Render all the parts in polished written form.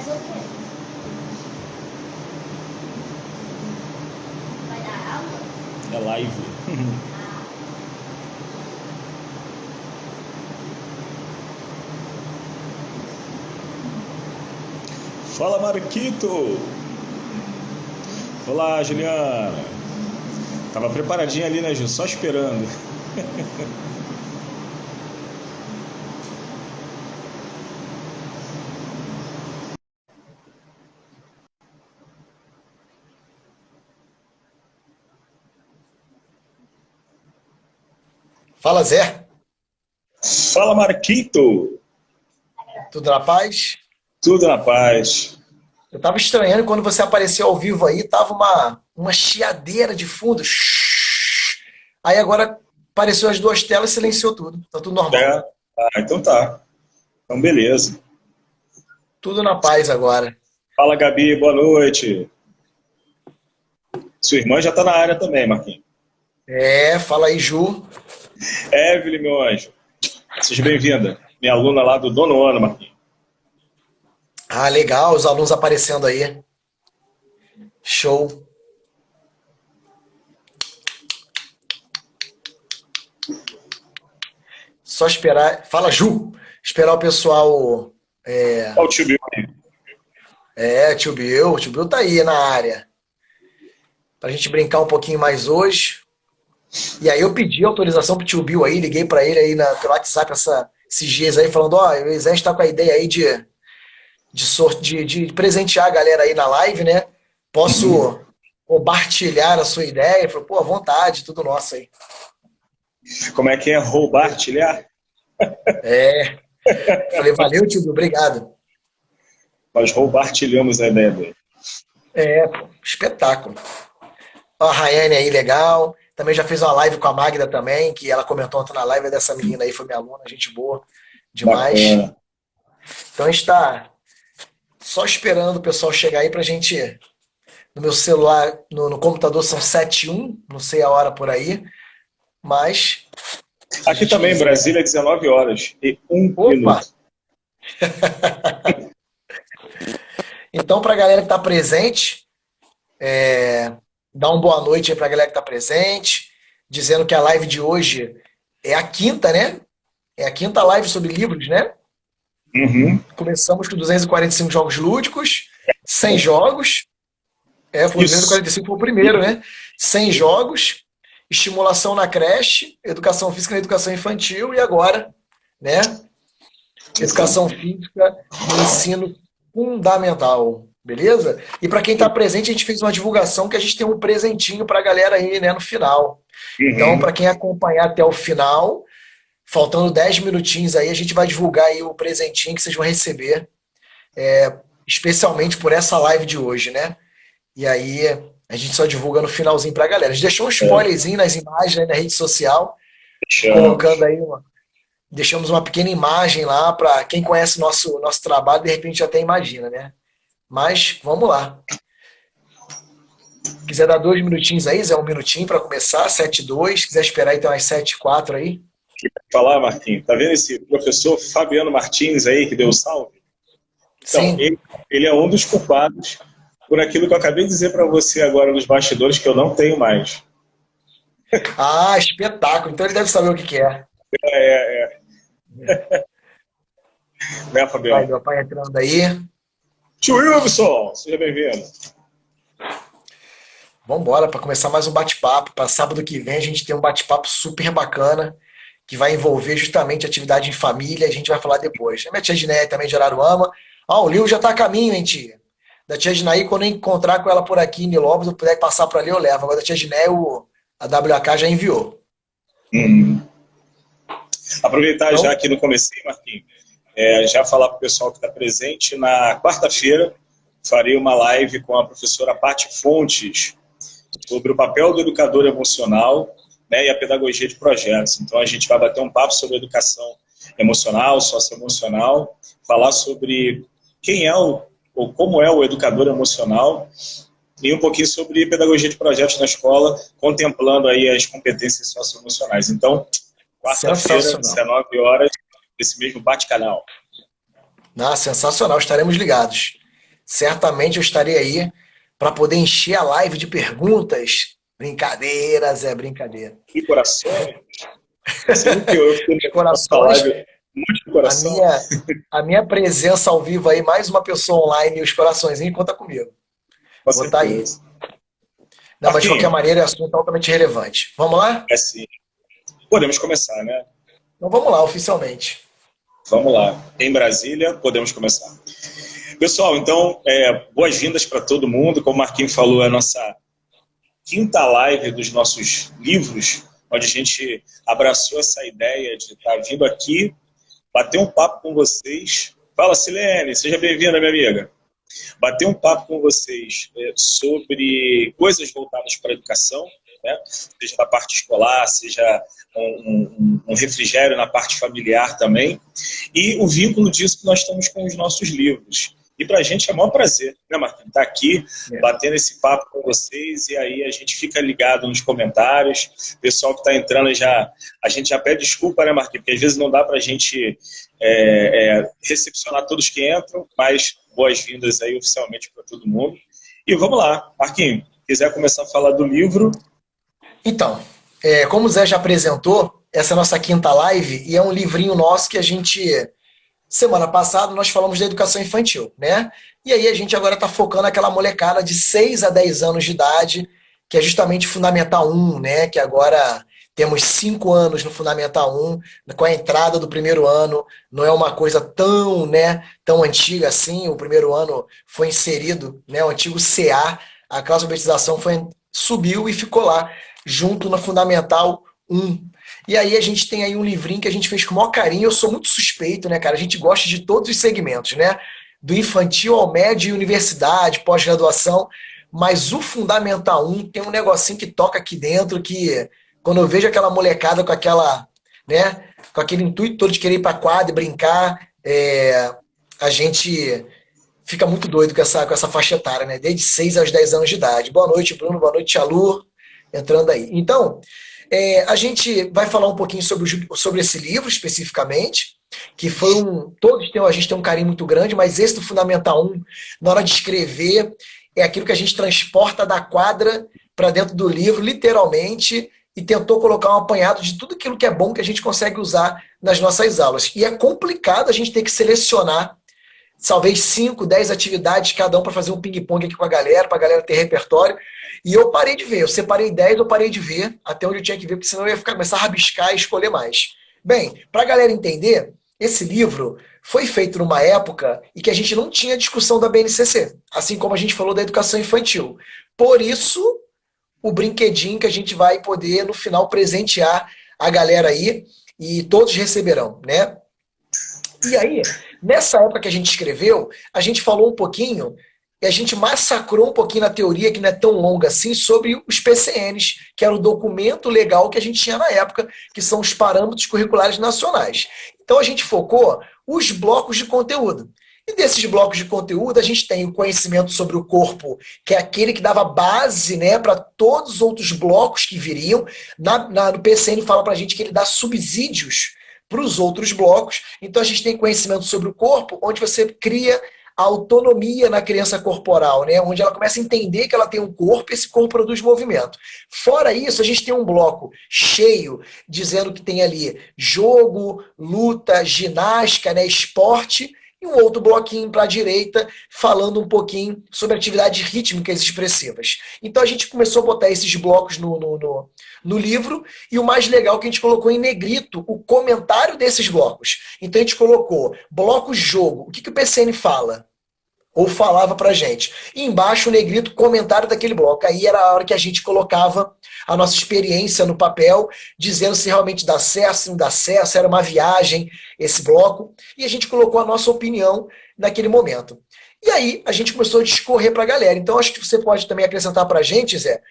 Faz o quê? Vai dar aula? É live. Fala, Marquito! Olá, Juliana! Tava preparadinha ali, né, Ju? Só esperando. Fala, Zé. Fala, Marquito! Tudo na paz? Tudo na paz. Eu tava estranhando quando você apareceu ao vivo aí, tava uma chiadeira de fundo. Aí agora apareceu as duas telas e silenciou tudo. Tá tudo normal. É? Então tá. Então beleza. Tudo na paz agora. Fala, Gabi, boa noite. Sua irmã já tá na área também, Marquinhos. Fala aí, Ju. Evelyn, meu anjo. Seja bem-vinda. Minha aluna lá do nono ano, Marquinhos. Ah, legal, os alunos aparecendo aí. Show. Só esperar. Fala, Ju. Esperar o pessoal. Olha o tio Bill aí. Tio Bill. Tio Bill tá aí na área. Pra gente brincar um pouquinho mais hoje. E aí eu pedi autorização pro tio Bill aí, liguei pra ele aí pelo WhatsApp esses dias aí, falando, ó, o Zé está com a ideia aí de presentear a galera aí na live, né? Posso compartilhar a sua ideia? Ele falou, pô, à vontade, tudo nosso aí. Como é que é roubar, tilhar? Falei, valeu, tio Bill, obrigado. Nós roubartilhamos a ideia dele. Espetáculo. Ó, a Rayane aí, legal. Também já fiz uma live com a Magda também, que ela comentou ontem na live dessa menina aí, foi minha aluna, gente boa demais. Bacana. Então a gente tá só esperando o pessoal chegar aí pra gente. No meu celular, no computador são 7h01, não sei a hora por aí, mas. Aqui também, em Brasília, 19 horas e 1 Opa! minuto. Então, pra galera que tá presente, dá uma boa noite aí pra galera que tá presente, dizendo que a live de hoje é a quinta, né? É a quinta live sobre livros, né? Uhum. Começamos com 245 jogos lúdicos, 100 jogos. Foi 245 foi o primeiro, né? 100 jogos, estimulação na creche, educação física na educação infantil e agora, né? Educação física no ensino fundamental, beleza? E para quem está presente, a gente fez uma divulgação que a gente tem um presentinho para a galera aí, né, no final. Então, para quem acompanhar até o final, faltando 10 minutinhos aí, a gente vai divulgar aí o presentinho que vocês vão receber, especialmente por essa live de hoje, né? E aí a gente só divulga no finalzinho pra galera. A gente deixou um spoilerzinho nas imagens aí na rede social, colocando aí deixamos uma pequena imagem lá para quem conhece nosso trabalho, de repente até imagina, né? Mas vamos lá. Quiser dar 2 minutinhos aí, Zé, 1 minutinho para começar, 7:02. Quiser esperar então às 7:04 aí. Falar, Marquinhos, tá vendo esse professor Fabiano Martins aí que deu o salve? Então, Sim. ele é um dos culpados por aquilo que eu acabei de dizer para você agora nos bastidores, que eu não tenho mais. Ah, espetáculo. Então ele deve saber o que é. Né, Fabiano? Vai, meu pai entrando aí. Tio Wilson, seja bem-vindo. Vamos embora para começar mais um bate-papo. Para sábado que vem a gente tem um bate-papo super bacana que vai envolver justamente atividade em família. A gente vai falar depois. A minha tia Ginéia também de Araruama. O Lil já tá a caminho, hein, tia? Da tia Ginéia, quando eu encontrar com ela por aqui em Nilópolis, eu puder passar por ali, eu levo. Agora da tia Ginéia, a WK já enviou. Aproveitar Então, já aqui no comecinho, Marquinhos, já falar para o pessoal que está presente, na quarta-feira farei uma live com a professora Paty Fontes sobre o papel do educador emocional, né, e a pedagogia de projetos. Então a gente vai bater um papo sobre educação emocional, socioemocional, falar sobre quem é ou como é o educador emocional e um pouquinho sobre pedagogia de projetos na escola, contemplando aí as competências socioemocionais. Então, quarta-feira, 19 horas, esse mesmo bate-canal. Sensacional, estaremos ligados. certamente eu estarei aí para poder encher a live de perguntas. Brincadeira, Zé, brincadeira. E coração? Assim que eu fiquei Os corações, live, muito de a coração. minha, a minha presença ao vivo aí, mais uma pessoa online e os coraçõezinhos, conta comigo. Com Vou estar aí. certeza. Não, mas de qualquer Marquinhos, maneira é assunto altamente relevante. Vamos lá? é assim, podemos começar, né? Então vamos lá, oficialmente. Vamos lá. Em Brasília, podemos começar. Pessoal, então, boas-vindas para todo mundo. Como o Marquinhos falou, é a nossa quinta live dos nossos livros, onde a gente abraçou essa ideia de estar vindo aqui, bater um papo com vocês. Fala, Silene, seja bem-vinda, minha amiga. Bater um papo com vocês sobre coisas voltadas para a educação, né? Seja da parte escolar, seja um refrigério na parte familiar também, e o vínculo disso que nós temos com os nossos livros. E para a gente é o maior prazer, né, Marquinhos? Estar aqui, batendo esse papo com vocês, e aí a gente fica ligado nos comentários. O pessoal que está entrando, a gente já pede desculpa, né, Marquinhos? Porque às vezes não dá para a gente recepcionar todos que entram, mas boas-vindas aí oficialmente para todo mundo. E vamos lá, Marquinhos, quiser começar a falar do livro. Então, como o Zé já apresentou, essa é a nossa quinta live, e é um livrinho nosso que a gente... Semana passada nós falamos da educação infantil, né? E aí a gente agora está focando naquela molecada de 6 a 10 anos de idade, que é justamente Fundamental 1, né? Que agora temos 5 anos no Fundamental 1, com a entrada do primeiro ano, não é uma coisa tão, né, tão antiga assim. O primeiro ano foi inserido, né, o antigo CA, a classe de alfabetização subiu e ficou lá, junto no Fundamental 1. E aí a gente tem aí um livrinho que a gente fez com o maior carinho. Eu sou muito suspeito, né, cara? A gente gosta de todos os segmentos, né? Do infantil ao médio e universidade, pós-graduação. Mas o Fundamental 1 tem um negocinho que toca aqui dentro que, quando eu vejo aquela molecada com aquela, né, com aquele intuito todo de querer ir pra quadra e brincar, a gente fica muito doido com essa faixa etária, né? Desde 6 aos 10 anos de idade. Boa noite, Bruno. Boa noite, Alur. Entrando aí. Então... a gente vai falar um pouquinho sobre esse livro especificamente, que foi a gente tem um carinho muito grande, mas esse do Fundamental 1, na hora de escrever, é aquilo que a gente transporta da quadra para dentro do livro, literalmente, e tentou colocar um apanhado de tudo aquilo que é bom que a gente consegue usar nas nossas aulas. E é complicado a gente ter que selecionar talvez 5, 10 atividades cada um para fazer um ping-pong aqui com a galera, para a galera ter repertório. E eu parei de ver, eu separei 10, eu parei de ver, até onde eu tinha que ver, porque senão eu ia começar a rabiscar e escolher mais. Bem, para a galera entender, esse livro foi feito numa época em que a gente não tinha discussão da BNCC, assim como a gente falou da educação infantil. Por isso, o brinquedinho que a gente vai poder, no final, presentear a galera aí, e todos receberão, né? E aí, nessa época que a gente escreveu, a gente falou um pouquinho... E a gente massacrou um pouquinho na teoria, que não é tão longa assim, sobre os PCNs, que era o documento legal que a gente tinha na época, que são os parâmetros curriculares nacionais. Então a gente focou os blocos de conteúdo. E desses blocos de conteúdo, a gente tem o conhecimento sobre o corpo, que é aquele que dava base, né, para todos os outros blocos que viriam. No PCN fala para a gente que ele dá subsídios para os outros blocos. Então a gente tem conhecimento sobre o corpo, onde você cria a autonomia na criança corporal, né? Onde ela começa a entender que ela tem um corpo e esse corpo produz movimento. Fora isso, a gente tem um bloco cheio, dizendo que tem ali jogo, luta, ginástica, né? Esporte, e um outro bloquinho para a direita, falando um pouquinho sobre atividades rítmicas expressivas. Então a gente começou a botar esses blocos no livro, e o mais legal é que a gente colocou em negrito o comentário desses blocos. Então a gente colocou bloco jogo. O que o PCN fala? Ou falava pra gente. E embaixo o negrito, comentário daquele bloco. Aí era a hora que a gente colocava a nossa experiência no papel, dizendo se realmente dá certo, se não dá certo, se era uma viagem esse bloco. E a gente colocou a nossa opinião naquele momento. E aí a gente começou a discorrer pra galera. Então acho que você pode também acrescentar pra gente, Zé,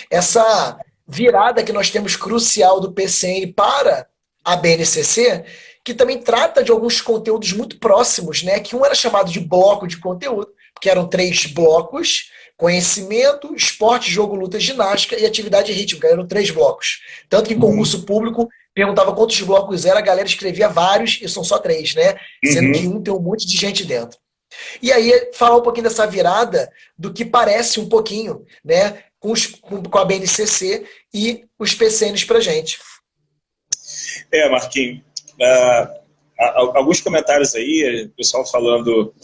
essa virada que nós temos crucial do PCN para a BNCC, que também trata de alguns conteúdos muito próximos, né? Que um era chamado de bloco de conteúdo, porque eram 3 blocos: conhecimento, esporte, jogo, luta, ginástica e atividade rítmica. Eram 3 blocos. Tanto que em concurso público perguntava quantos blocos era, a galera escrevia vários e são só 3, né? Sendo que um tem um monte de gente dentro. E aí, falar um pouquinho dessa virada do que parece um pouquinho, né, com a BNCC e os PCNs pra gente. Marquinhos, alguns comentários aí, o pessoal falando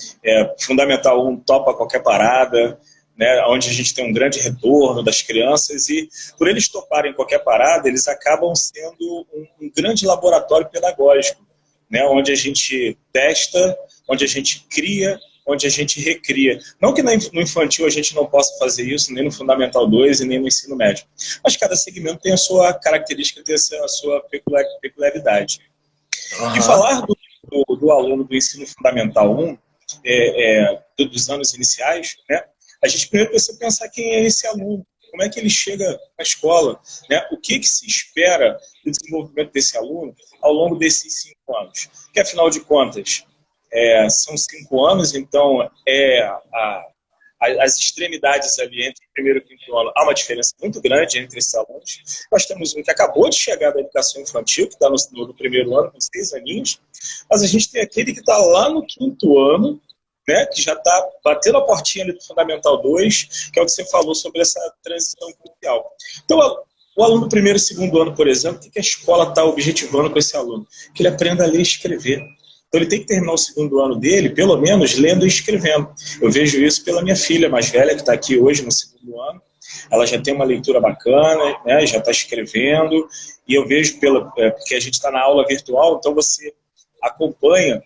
Fundamental 1 topa qualquer parada, né, onde a gente tem um grande retorno das crianças, e por eles toparem qualquer parada, eles acabam sendo um grande laboratório pedagógico, né, onde a gente testa, onde a gente cria, onde a gente recria. Não que no infantil a gente não possa fazer isso, nem no Fundamental 2 e nem no ensino médio, mas cada segmento tem a sua característica, tem a sua peculiaridade. Uhum. E falar do aluno do ensino fundamental 1, dos anos iniciais, né, a gente primeiro precisa pensar quem é esse aluno, como é que ele chega na escola, né, o que se espera do desenvolvimento desse aluno ao longo desses 5 anos. Que, afinal de contas, são 5 anos, então as extremidades ali entre o primeiro e o quinto ano, há uma diferença muito grande entre esses alunos. Nós temos um que acabou de chegar da educação infantil, que está no primeiro ano, com 6 aninhos, mas a gente tem aquele que está lá no quinto ano, né, que já está batendo a portinha ali do Fundamental 2, que é o que você falou sobre essa transição crucial. Então, o aluno do primeiro e segundo ano, por exemplo, o que a escola está objetivando com esse aluno? Que ele aprenda a ler e escrever. Então ele tem que terminar o segundo ano dele, pelo menos, lendo e escrevendo. Eu vejo isso pela minha filha mais velha, que está aqui hoje no segundo ano. Ela já tem uma leitura bacana, né, já está escrevendo, e eu vejo, porque a gente está na aula virtual, então você acompanha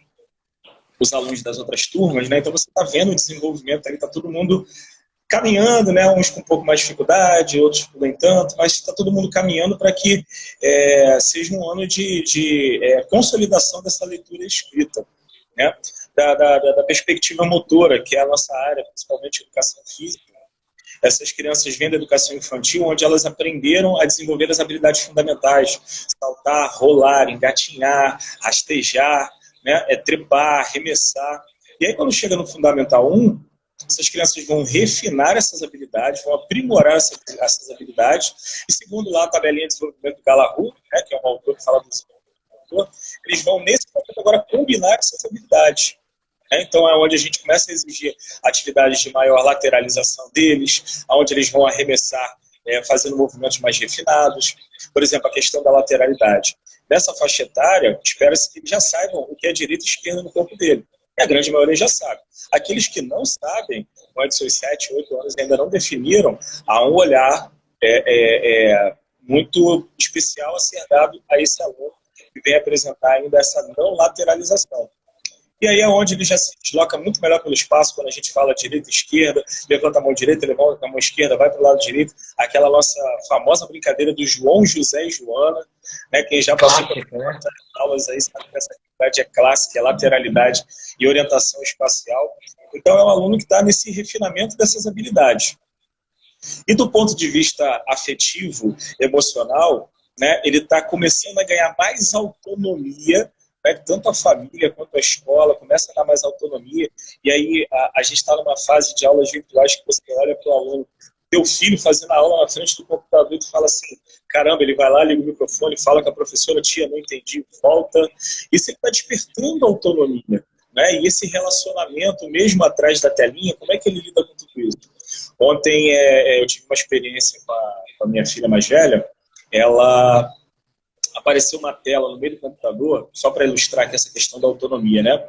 os alunos das outras turmas, né, então você está vendo o desenvolvimento ali, está todo mundo caminhando, né, uns com um pouco mais de dificuldade, outros nem tanto, mas está todo mundo caminhando para que seja um ano de consolidação dessa leitura escrita, né, da perspectiva motora, que é a nossa área, principalmente educação física. Essas crianças vêm da educação infantil, onde elas aprenderam a desenvolver as habilidades fundamentais: saltar, rolar, engatinhar, rastejar, né, trepar, arremessar. E aí, quando chega no Fundamental 1, essas crianças vão refinar essas habilidades, vão aprimorar essas habilidades. E segundo lá a tabelinha de desenvolvimento do Galahu, né, que é um autor que fala do desenvolvimento, eles vão, nesse momento, agora combinar essas habilidades. Então é onde a gente começa a exigir atividades de maior lateralização deles, onde eles vão arremessar fazendo movimentos mais refinados. Por exemplo, a questão da lateralidade. Nessa faixa etária, espera-se que eles já saibam o que é direita e esquerda no corpo dele. E a grande maioria já sabe. Aqueles que não sabem, com de seus 7, 8 anos, ainda não definiram, há um olhar muito especial a ser dado a esse aluno que vem apresentar ainda essa não lateralização. E aí é onde ele já se desloca muito melhor pelo espaço, quando a gente fala direita e esquerda, levanta a mão direita, levanta a mão esquerda, vai para o lado direito, aquela nossa famosa brincadeira do João, José e Joana, né, quem já passou por aulas aí sabe que essa atividade é clássica, é lateralidade e orientação espacial. Então é um aluno que está nesse refinamento dessas habilidades. E do ponto de vista afetivo, emocional, né, ele está começando a ganhar mais autonomia, tanto a família quanto a escola, começa a dar mais autonomia, e aí a gente está numa fase de aulas virtuais que você olha para o aluno, teu filho fazendo a aula na frente do computador e tu fala assim, caramba, ele vai lá, liga o microfone, fala com a professora, tia, não entendi, volta. Isso está despertando autonomia, né? E esse relacionamento, mesmo atrás da telinha, como é que ele lida com tudo isso? Ontem eu tive uma experiência com a minha filha mais velha, ela apareceu uma tela no meio do computador, só para ilustrar aqui essa questão da autonomia, né?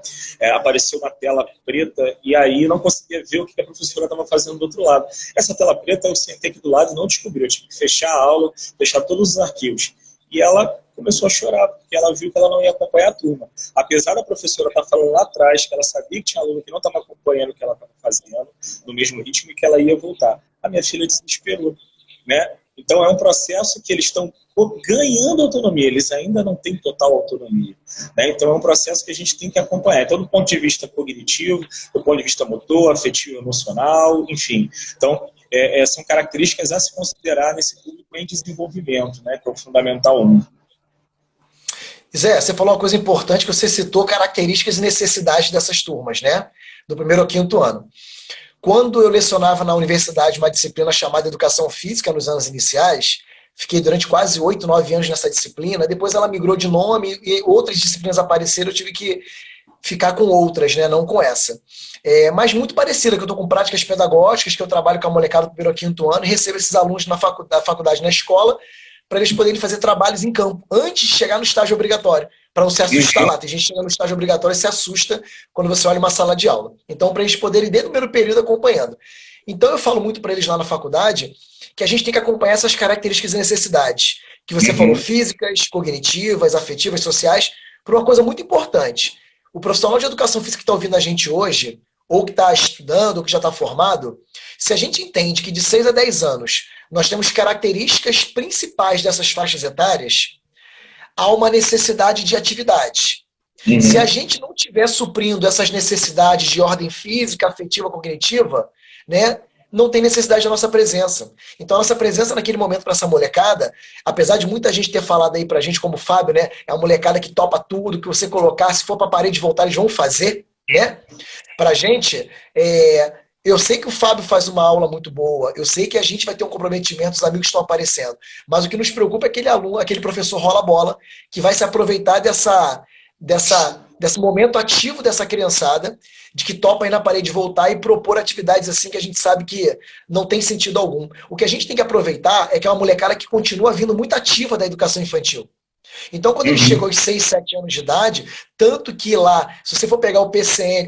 Apareceu uma tela preta e aí não conseguia ver o que a professora estava fazendo do outro lado. Essa tela preta eu sentei aqui do lado e não descobri. Eu tive que fechar a aula, fechar todos os arquivos. E ela começou a chorar, porque ela viu que ela não ia acompanhar a turma. Apesar da professora estar falando lá atrás que ela sabia que tinha aluno que não estava acompanhando o que ela estava fazendo, no mesmo ritmo, e que ela ia voltar. A minha filha desesperou, né? Então é um processo que eles estão ganhando autonomia, eles ainda não têm total autonomia, né? Então é um processo que a gente tem que acompanhar, então do ponto de vista cognitivo, do ponto de vista motor, afetivo, emocional, enfim. Então são características a se considerar nesse público em desenvolvimento, né? Que é o Fundamental 1. Zé, você falou uma coisa importante, que você citou características e necessidades dessas turmas, né? Do primeiro ao quinto ano. Quando eu lecionava na universidade uma disciplina chamada Educação Física nos anos iniciais, fiquei durante quase 8, 9 anos nessa disciplina, depois ela migrou de nome e outras disciplinas apareceram, eu tive que ficar com outras, né? Não com essa. Mas muito parecida, que eu estou com práticas pedagógicas, que eu trabalho com a molecada do primeiro ao quinto ano e recebo esses alunos da faculdade, na escola, para eles poderem fazer trabalhos em campo, antes de chegar no estágio obrigatório, para não se assustar lá. Tem gente que chega no estágio obrigatório e se assusta quando você olha uma sala de aula. Então, para eles poderem, desde o primeiro período, acompanhando. Então, eu falo muito para eles lá na faculdade que a gente tem que acompanhar essas características e necessidades, que você falou, físicas, cognitivas, afetivas, sociais, por uma coisa muito importante. O profissional de educação física que está ouvindo a gente hoje, ou que está estudando, ou que já está formado, se a gente entende que de 6 a 10 anos nós temos características principais dessas faixas etárias, há uma necessidade de atividade. Se a gente não estiver suprindo essas necessidades de ordem física, afetiva, cognitiva, né, não tem necessidade da nossa presença. Então, a nossa presença naquele momento para essa molecada, apesar de muita gente ter falado aí pra gente, como o Fábio, né, é a molecada que topa tudo, que você colocar, se for para a parede voltar, eles vão fazer, né? Pra gente, eu sei que o Fábio faz uma aula muito boa, eu sei que a gente vai ter um comprometimento, os amigos estão aparecendo, mas o que nos preocupa é aquele aluno, aquele professor rola-bola, que vai se aproveitar desse momento ativo dessa criançada, de que topa aí na parede voltar e propor atividades assim que a gente sabe que não tem sentido algum. O que a gente tem que aproveitar é que é uma molecada que continua vindo muito ativa da educação infantil. Então, quando ele chegou aos 6, 7 anos de idade, tanto que lá, se você for pegar o PCN,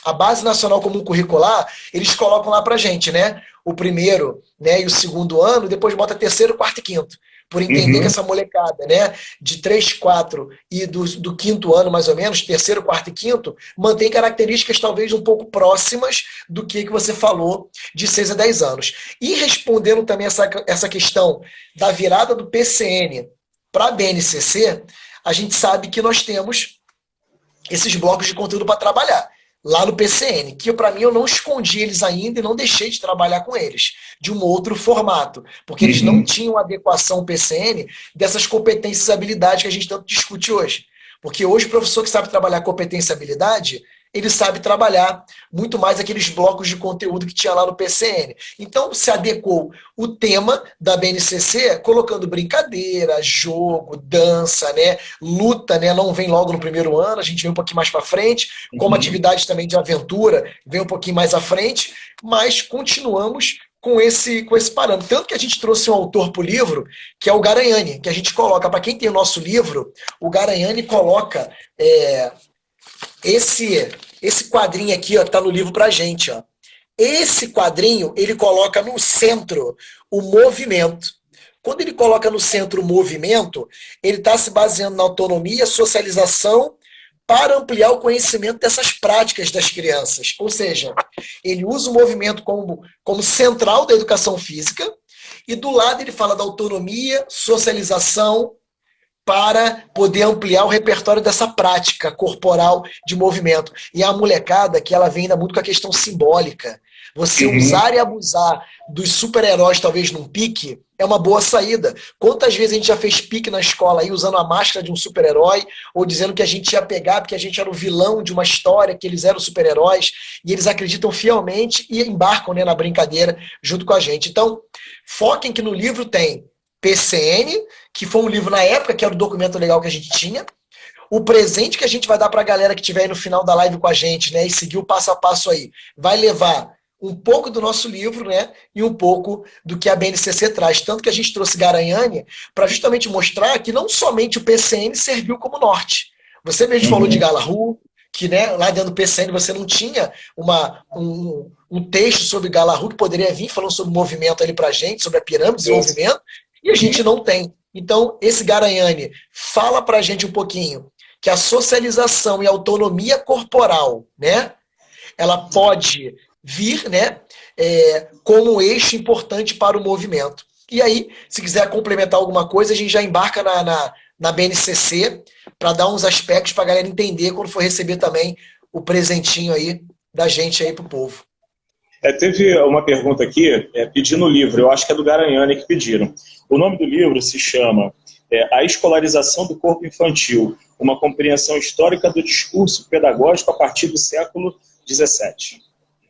a Base Nacional Comum Curricular, eles colocam lá pra gente, né? O primeiro, né, e o segundo ano, depois bota terceiro, quarto e quinto. Por entender que essa molecada, né, de 3, 4 e do quinto ano, mais ou menos, terceiro, quarto e quinto, mantém características talvez um pouco próximas do que você falou de 6 a 10 anos. E respondendo também essa questão da virada do PCN para a BNCC, a gente sabe que nós temos esses blocos de conteúdo para trabalhar lá no PCN, que para mim eu não escondi eles ainda e não deixei de trabalhar com eles, de um outro formato, porque eles não tinham adequação PCN dessas competências e habilidades que a gente tanto discute hoje. Porque hoje o professor que sabe trabalhar competência e habilidade, ele sabe trabalhar muito mais aqueles blocos de conteúdo que tinha lá no PCN. Então, se adequou o tema da BNCC, colocando brincadeira, jogo, dança, né, luta, né, não vem logo no primeiro ano, a gente vem um pouquinho mais para frente, como atividade também de aventura, vem um pouquinho mais à frente, mas continuamos com esse parâmetro. Tanto que a gente trouxe um autor para o livro, que é o Garanhani, que a gente coloca, para quem tem o nosso livro, o Garanhani coloca esse quadrinho aqui, ó, que tá no livro pra gente, ó. Esse quadrinho, ele coloca no centro o movimento. Quando ele coloca no centro o movimento, ele está se baseando na autonomia, socialização, para ampliar o conhecimento dessas práticas das crianças. Ou seja, ele usa o movimento como central da educação física, e do lado ele fala da autonomia, socialização, para poder ampliar o repertório dessa prática corporal de movimento. E a molecada, que ela vem ainda muito com a questão simbólica. Você usar e abusar dos super-heróis, talvez num pique, é uma boa saída. Quantas vezes a gente já fez pique na escola aí, usando a máscara de um super-herói, ou dizendo que a gente ia pegar porque a gente era o vilão de uma história, que eles eram super-heróis, e eles acreditam fielmente e embarcam, né, na brincadeira junto com a gente. Então, foquem que no livro tem PCN, que foi um livro na época, que era o documento legal que a gente tinha. O presente que a gente vai dar para a galera que estiver aí no final da live com a gente, né, e seguir o passo a passo aí, vai levar um pouco do nosso livro, né, e um pouco do que a BNCC traz. Tanto que a gente trouxe Garanhani para justamente mostrar que não somente o PCN serviu como norte. Você mesmo falou de Galahu, que, né, lá dentro do PCN você não tinha um texto sobre Galahu que poderia vir falando sobre o movimento ali para a gente, sobre a pirâmide, desenvolvimento, e a gente não tem. Então, esse Garanhani fala para a gente um pouquinho que a socialização e a autonomia corporal, né, ela pode vir, né, como eixo importante para o movimento. E aí, se quiser complementar alguma coisa, a gente já embarca na BNCC para dar uns aspectos para a galera entender quando for receber também o presentinho aí da gente aí para o povo. Teve uma pergunta aqui, pedindo o livro, eu acho que é do Garanhani que pediram. O nome do livro se chama A Escolarização do Corpo Infantil, uma compreensão histórica do discurso pedagógico a partir do século XVII.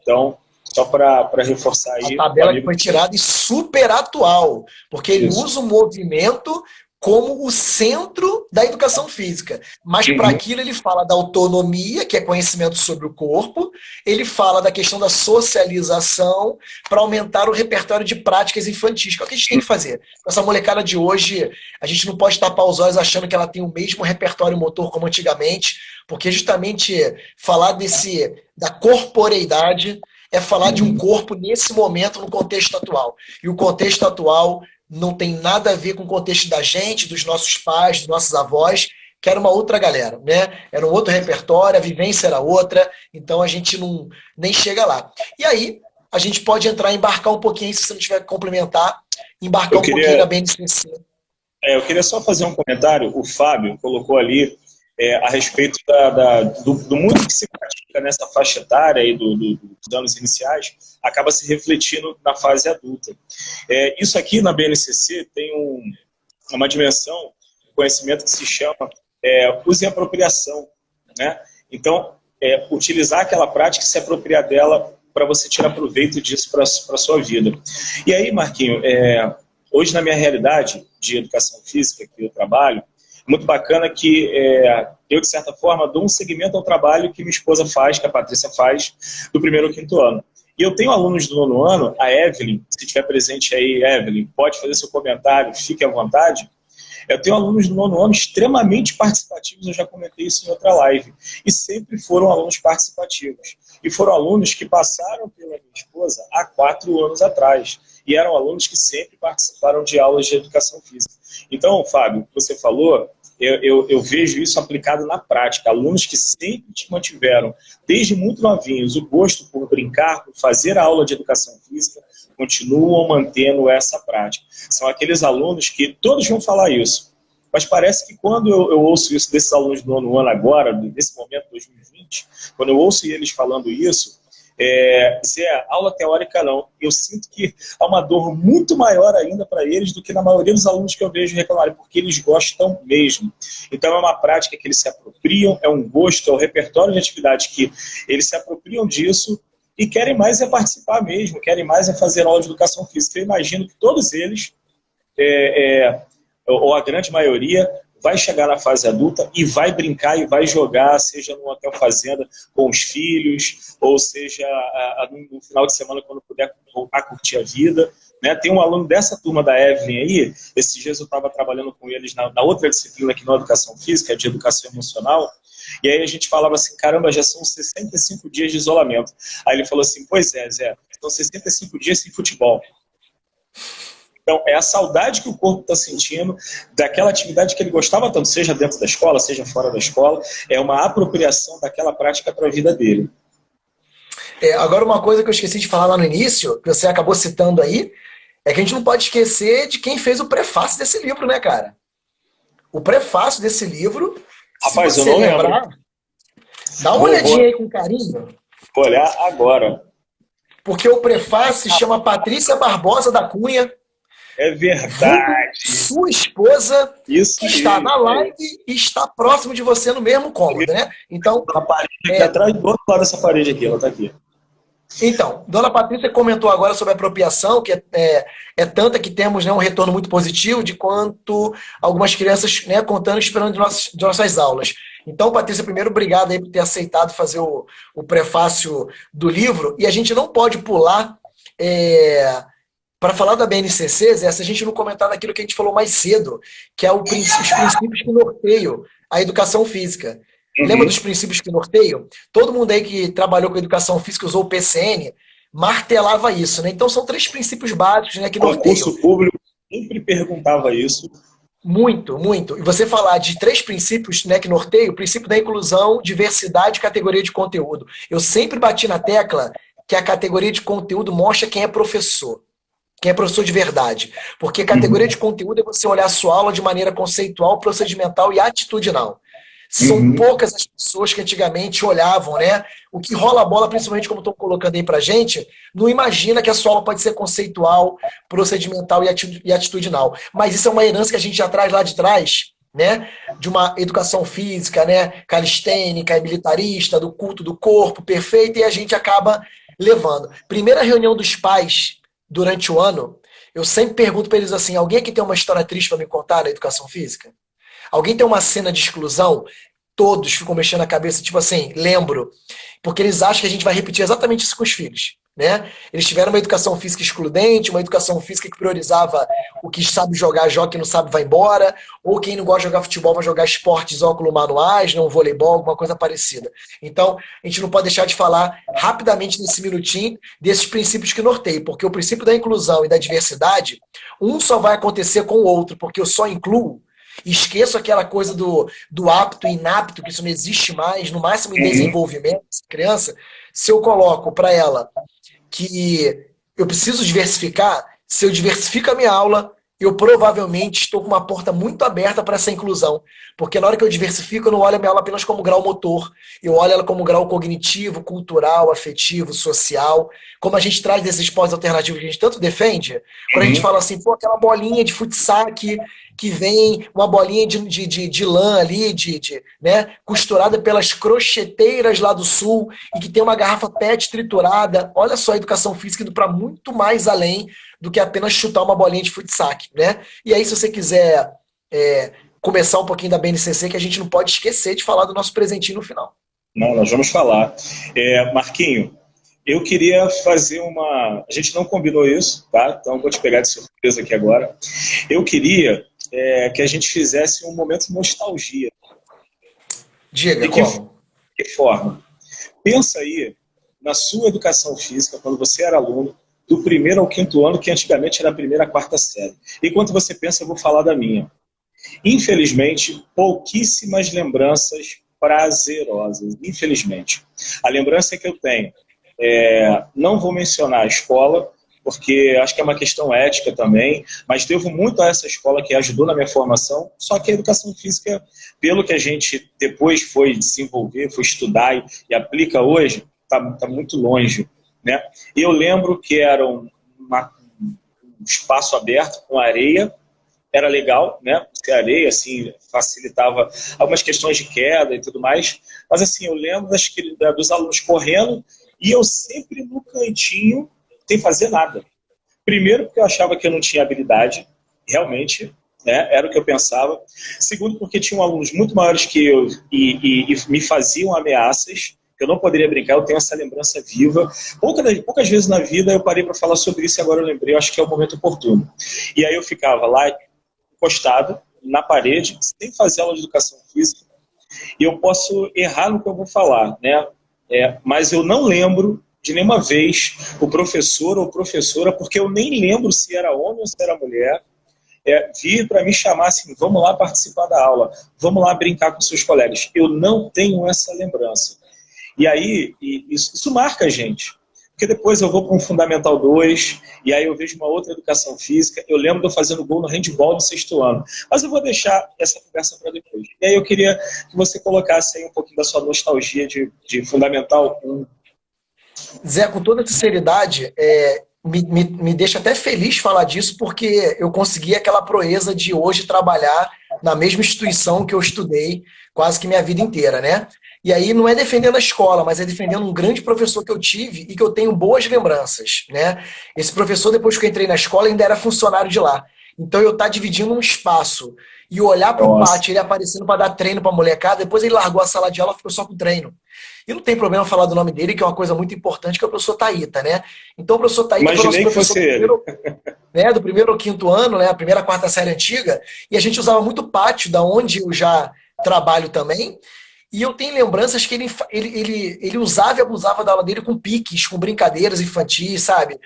Então, só para reforçar aí... A tabela que foi tirada e super atual, porque ele usa o movimento como o centro da educação física. Mas para aquilo ele fala da autonomia, que é conhecimento sobre o corpo, ele fala da questão da socialização para aumentar o repertório de práticas infantis, que é o que a gente tem que fazer. Com essa molecada de hoje, a gente não pode tapar os olhos achando que ela tem o mesmo repertório motor como antigamente, porque justamente falar da corporeidade é falar de um corpo nesse momento, no contexto atual. E o contexto atual não tem nada a ver com o contexto da gente, dos nossos pais, dos nossos avós, que era uma outra galera, né? Era um outro repertório, a vivência era outra, então a gente nem chega lá. E aí, a gente pode embarcar um pouquinho, se você não tiver que complementar, pouquinho na BNCC. Eu queria só fazer um comentário. O Fábio colocou ali a respeito do muito que se pratica nessa faixa etária aí dos anos iniciais, acaba se refletindo na fase adulta. Isso aqui na BNCC tem uma dimensão de conhecimento que se chama uso e apropriação, né? Então, utilizar aquela prática e se apropriar dela para você tirar proveito disso para a sua vida. E aí, Marquinho, hoje na minha realidade de educação física que eu trabalho, muito bacana que eu, de certa forma, dou um segmento ao trabalho que minha esposa faz, que a Patrícia faz, do 1º ao 5º ano. E eu tenho alunos do 9º ano, a Evelyn, se estiver presente aí, Evelyn, pode fazer seu comentário, fique à vontade. Eu tenho alunos do 9º ano extremamente participativos, eu já comentei isso em outra live, e sempre foram alunos participativos. E foram alunos que passaram pela minha esposa há 4 anos atrás, e eram alunos que sempre participaram de aulas de educação física. Então, Fábio, você falou, eu vejo isso aplicado na prática. Alunos que sempre mantiveram, desde muito novinhos, o gosto por brincar, por fazer a aula de educação física, continuam mantendo essa prática. São aqueles alunos que todos vão falar isso. Mas parece que quando eu ouço isso desses alunos do 9º ano agora, nesse momento, 2020, quando eu ouço eles falando isso, aula teórica não. Eu sinto que há uma dor muito maior ainda para eles do que na maioria dos alunos que eu vejo reclamarem, porque eles gostam mesmo. Então é uma prática que eles se apropriam, é um gosto, é um repertório de atividades que eles se apropriam disso e querem mais participar mesmo, querem mais fazer aula de educação física. Eu imagino que todos eles, ou a grande maioria, vai chegar na fase adulta e vai brincar e vai jogar, seja no hotel fazenda com os filhos, ou seja no final de semana quando puder voltar a curtir a vida. Né? Tem um aluno dessa turma da Evelyn aí, esses dias eu estava trabalhando com eles na outra disciplina aqui na educação física, de educação emocional, e aí a gente falava assim, caramba, já são 65 dias de isolamento. Aí ele falou assim, pois Zé, são 65 dias sem futebol. Então, é a saudade que o corpo está sentindo daquela atividade que ele gostava tanto, seja dentro da escola, seja fora da escola, é uma apropriação daquela prática para a vida dele. Agora, uma coisa que eu esqueci de falar lá no início, que você acabou citando aí, é que a gente não pode esquecer de quem fez o prefácio desse livro, né, cara? O prefácio desse livro, rapaz, se você eu não lembrar, dá uma olhadinha aí com carinho. Vou olhar agora. Porque o prefácio se chama Patrícia Barbosa da Cunha. É verdade. Sua esposa, isso que está na live e está próximo de você no mesmo cômodo, né? Então, a parede aqui atrás, do outro lado dessa parede aqui, ela está aqui. Então, Dona Patrícia comentou agora sobre a apropriação, que é tanta que temos, né, um retorno muito positivo, de quanto algumas crianças, né, contando, esperando de nossas aulas. Então, Patrícia, primeiro, obrigado aí por ter aceitado fazer o prefácio do livro. E a gente não pode pular... Para falar da BNCC, Zé, se a gente não comentar daquilo que a gente falou mais cedo, que é os princípios que norteiam a educação física. Lembra dos princípios que norteiam? Todo mundo aí que trabalhou com educação física, usou o PCN, martelava isso, né? Então são 3 princípios básicos, né, que norteiam. O curso público sempre perguntava isso. Muito, muito. E você falar de 3 princípios, né, que norteiam, o princípio da inclusão, diversidade e categoria de conteúdo. Eu sempre bati na tecla que a categoria de conteúdo mostra quem é professor. Quem é professor de verdade. Porque categoria de conteúdo é você olhar a sua aula de maneira conceitual, procedimental e atitudinal. São poucas as pessoas que antigamente olhavam, né? O que rola a bola, principalmente como estão colocando aí pra gente, não imagina que a sua aula pode ser conceitual, procedimental e atitudinal. Mas isso é uma herança que a gente já traz lá de trás, né? De uma educação física, né? Calistênica e militarista, do culto do corpo perfeito, e a gente acaba levando. Primeira reunião dos pais durante o ano, eu sempre pergunto para eles assim, alguém aqui tem uma história triste para me contar na educação física? Alguém tem uma cena de exclusão? Todos ficam mexendo a cabeça, tipo assim, lembro. Porque eles acham que a gente vai repetir exatamente isso com os filhos. Né? Eles tiveram uma educação física excludente, uma educação física que priorizava o que sabe jogar, joga, quem não sabe vai embora, ou quem não gosta de jogar futebol vai jogar esportes óculos manuais, não voleibol, alguma coisa parecida. Então, a gente não pode deixar de falar rapidamente nesse minutinho desses princípios que norteiam, porque o princípio da inclusão e da diversidade, um só vai acontecer com o outro, porque eu só incluo. Esqueço aquela coisa do apto e inapto, que isso não existe mais, no máximo em desenvolvimento dessa criança. Se eu coloco para ela que eu preciso diversificar, se eu diversifico a minha aula, eu provavelmente estou com uma porta muito aberta para essa inclusão. Porque na hora que eu diversifico, eu não olho a minha aula apenas como grau motor, eu olho ela como grau cognitivo, cultural, afetivo, social. Como a gente traz desses esportes alternativos que a gente tanto defende, quando a gente fala assim, pô, aquela bolinha de futsal que vem, uma bolinha de lã ali, né, costurada pelas crocheteiras lá do sul, e que tem uma garrafa PET triturada. Olha só a educação física indo para muito mais além do que apenas chutar uma bolinha de futsal, né? E aí, se você quiser começar um pouquinho da BNCC, que a gente não pode esquecer de falar do nosso presentinho no final. Não, nós vamos falar. Marquinho, eu queria fazer uma... A gente não combinou isso, tá? Então vou te pegar de surpresa aqui agora. Eu queria que a gente fizesse um momento de nostalgia. Diga, de que forma? Pensa aí na sua educação física, quando você era aluno, do primeiro ao quinto ano, que antigamente era a primeira a quarta série. Enquanto você pensa, eu vou falar da minha. Infelizmente, pouquíssimas lembranças prazerosas. Infelizmente. A lembrança que eu tenho, não vou mencionar a escola, porque acho que é uma questão ética também, mas devo muito a essa escola que ajudou na minha formação, só que a educação física, pelo que a gente depois foi desenvolver, foi estudar e aplica hoje, está muito longe. Né? E eu lembro que era um espaço aberto com areia, era legal, né? Porque a areia assim, facilitava algumas questões de queda e tudo mais, mas assim, eu lembro dos alunos correndo e eu sempre no cantinho, sem fazer nada. Primeiro, porque eu achava que eu não tinha habilidade, realmente, né? Era o que eu pensava. Segundo, porque tinham alunos muito maiores que eu e me faziam ameaças. Eu não poderia brincar, eu tenho essa lembrança viva. Poucas vezes na vida eu parei para falar sobre isso e agora eu lembrei, eu acho que é o momento oportuno. E aí eu ficava lá, encostado, na parede, sem fazer aula de educação física. E eu posso errar no que eu vou falar, né? Mas eu não lembro de nenhuma vez o professor ou professora, porque eu nem lembro se era homem ou se era mulher, vir para me chamar assim, vamos lá participar da aula, vamos lá brincar com seus colegas. Eu não tenho essa lembrança. E aí, isso marca a gente. Porque depois eu vou para um Fundamental 2, e aí eu vejo uma outra educação física. Eu lembro de eu fazendo gol no handball no 6º ano. Mas eu vou deixar essa conversa para depois. E aí eu queria que você colocasse aí um pouquinho da sua nostalgia de Fundamental 1. Zé, com toda sinceridade, me deixa até feliz falar disso, porque eu consegui aquela proeza de hoje trabalhar na mesma instituição que eu estudei quase que minha vida inteira, né? E aí não é defendendo a escola, mas é defendendo um grande professor que eu tive e que eu tenho boas lembranças, né? Esse professor, depois que eu entrei na escola, ainda era funcionário de lá. Então eu estar dividindo um espaço e olhar para o pátio, ele aparecendo para dar treino para a molecada, depois ele largou a sala de aula e ficou só com treino. E não tem problema falar do nome dele, que é uma coisa muito importante, que é o professor Taíta, né? Então o professor Taíta foi nosso professor do primeiro ao quinto ano, né? A primeira, quarta série antiga, e a gente usava muito pátio, da onde eu já trabalho também. E eu tenho lembranças que ele usava e abusava da aula dele com piques, com brincadeiras infantis, sabe?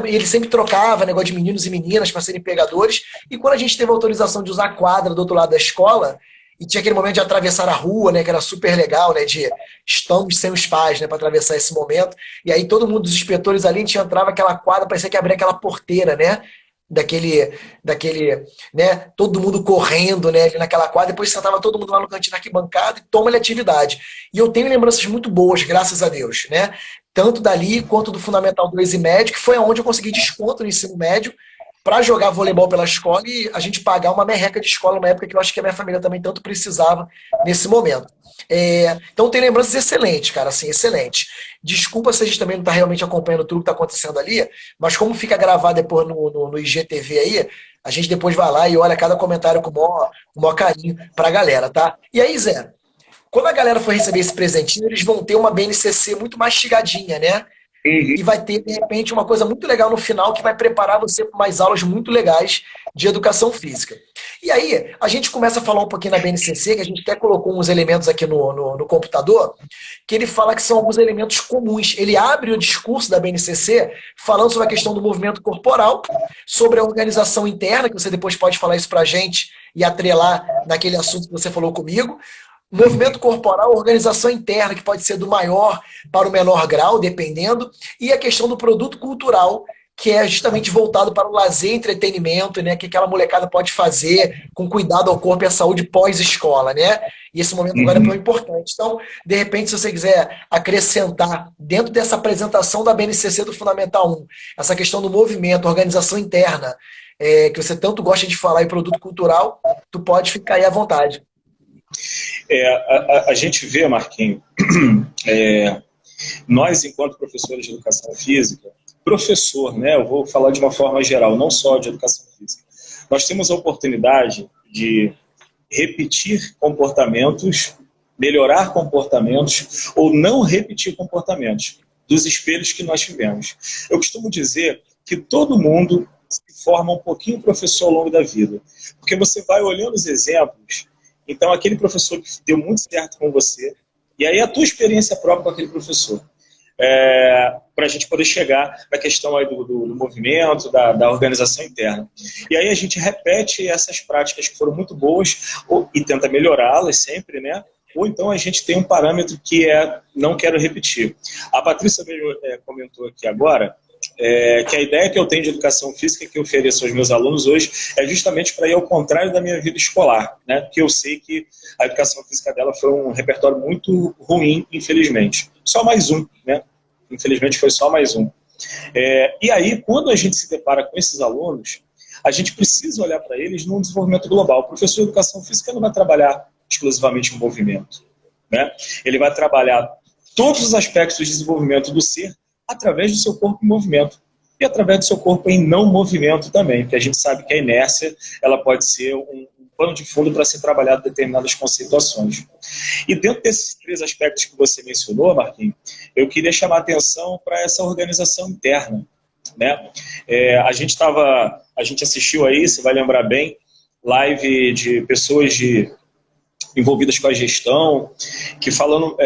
Ele sempre trocava negócio de meninos e meninas para serem pegadores. E quando a gente teve a autorização de usar a quadra do outro lado da escola, e tinha aquele momento de atravessar a rua, né? Que era super legal, né? De estamos sem os pais, né? Para atravessar esse momento. E aí todo mundo dos inspetores ali, a gente entrava aquela quadra, parecia que abria aquela porteira, né? Daquele, né, todo mundo correndo, né, ali naquela quadra, depois sentava todo mundo lá no cantinho na arquibancada e toma-lhe atividade. E eu tenho lembranças muito boas, graças a Deus, né, tanto dali quanto do Fundamental 2 e médio, que foi onde eu consegui desconto no ensino médio, para jogar voleibol pela escola e a gente pagar uma merreca de escola, uma época que eu acho que a minha família também tanto precisava nesse momento. Então tem lembranças excelentes, cara, assim, excelente. Desculpa se a gente também não está realmente acompanhando tudo que está acontecendo ali, mas como fica gravado depois no IGTV aí, a gente depois vai lá e olha cada comentário com o maior carinho pra galera, tá? E aí, Zé, quando a galera for receber esse presentinho, eles vão ter uma BNCC muito mastigadinha, né? Uhum. E vai ter, de repente, uma coisa muito legal no final que vai preparar você para mais aulas muito legais de educação física. E aí, a gente começa a falar um pouquinho na BNCC, que a gente até colocou uns elementos aqui no computador, que ele fala que são alguns elementos comuns. Ele abre o discurso da BNCC falando sobre a questão do movimento corporal, sobre a organização interna, que você depois pode falar isso para a gente e atrelar naquele assunto que você falou comigo. Movimento corporal, organização interna, que pode ser do maior para o menor grau, dependendo, e a questão do produto cultural, que é justamente voltado para o lazer e entretenimento, né, que aquela molecada pode fazer com cuidado ao corpo e à saúde pós-escola, né? E esse momento agora é tão importante. Então, de repente, se você quiser acrescentar dentro dessa apresentação da BNCC do Fundamental 1, essa questão do movimento, organização interna, que você tanto gosta de falar, e produto cultural, tu pode ficar aí à vontade. A gente vê, Marquinhos, nós, enquanto professores de educação física, professor, né, eu vou falar de uma forma geral, não só de educação física, nós temos a oportunidade de repetir comportamentos, melhorar comportamentos ou não repetir comportamentos dos espelhos que nós tivemos. Eu costumo dizer que todo mundo se forma um pouquinho professor ao longo da vida, porque você vai olhando os exemplos. Então, aquele professor que deu muito certo com você, e aí a tua experiência própria com aquele professor, para a gente poder chegar na questão aí do movimento, da organização interna. E aí a gente repete essas práticas que foram muito boas e tenta melhorá-las sempre, né? Ou então a gente tem um parâmetro que não quero repetir. A Patrícia comentou aqui agora, que a ideia que eu tenho de educação física que eu ofereço aos meus alunos hoje é justamente para ir ao contrário da minha vida escolar, né? Porque eu sei que a educação física dela foi um repertório muito ruim, infelizmente. Só mais um, né? Infelizmente foi só mais um. E aí, quando a gente se depara com esses alunos, a gente precisa olhar para eles num desenvolvimento global. O professor de educação física não vai trabalhar exclusivamente em movimento, né? Ele vai trabalhar todos os aspectos do desenvolvimento do ser através do seu corpo em movimento e através do seu corpo em não movimento também, porque a gente sabe que a inércia ela pode ser um pano de fundo para ser trabalhado determinadas conceituações. E dentro desses 3 aspectos que você mencionou, Marquinhos, eu queria chamar a atenção para essa organização interna, né? A gente assistiu aí, você vai lembrar bem, live de pessoas envolvidas com a gestão, que falando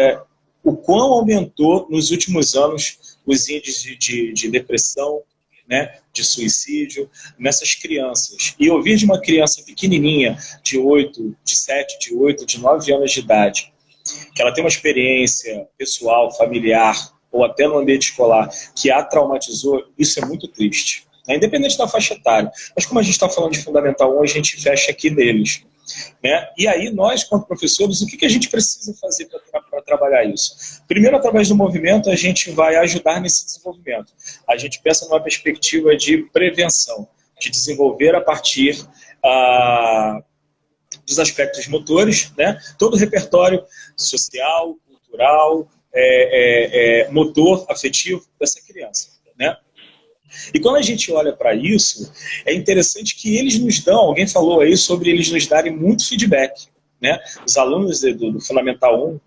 o quão aumentou nos últimos anos os índices de depressão, né, de suicídio nessas crianças. E ouvir de uma criança pequenininha, de 7, de 8, de 9 anos de idade, que ela tem uma experiência pessoal, familiar, ou até no ambiente escolar, que a traumatizou, isso é muito triste. Independente da faixa etária. Mas como a gente está falando de Fundamental 1, a gente fecha aqui neles. Né? E aí nós, como professores, o que a gente precisa fazer para trabalhar isso? Primeiro, através do movimento, a gente vai ajudar nesse desenvolvimento. A gente pensa numa perspectiva de prevenção, de desenvolver a partir dos aspectos motores, né? Todo o repertório social, cultural, motor, afetivo dessa criança, né? E quando a gente olha para isso, é interessante que eles nos dão, alguém falou aí sobre eles nos darem muito feedback, né? Os alunos do Fundamental 1,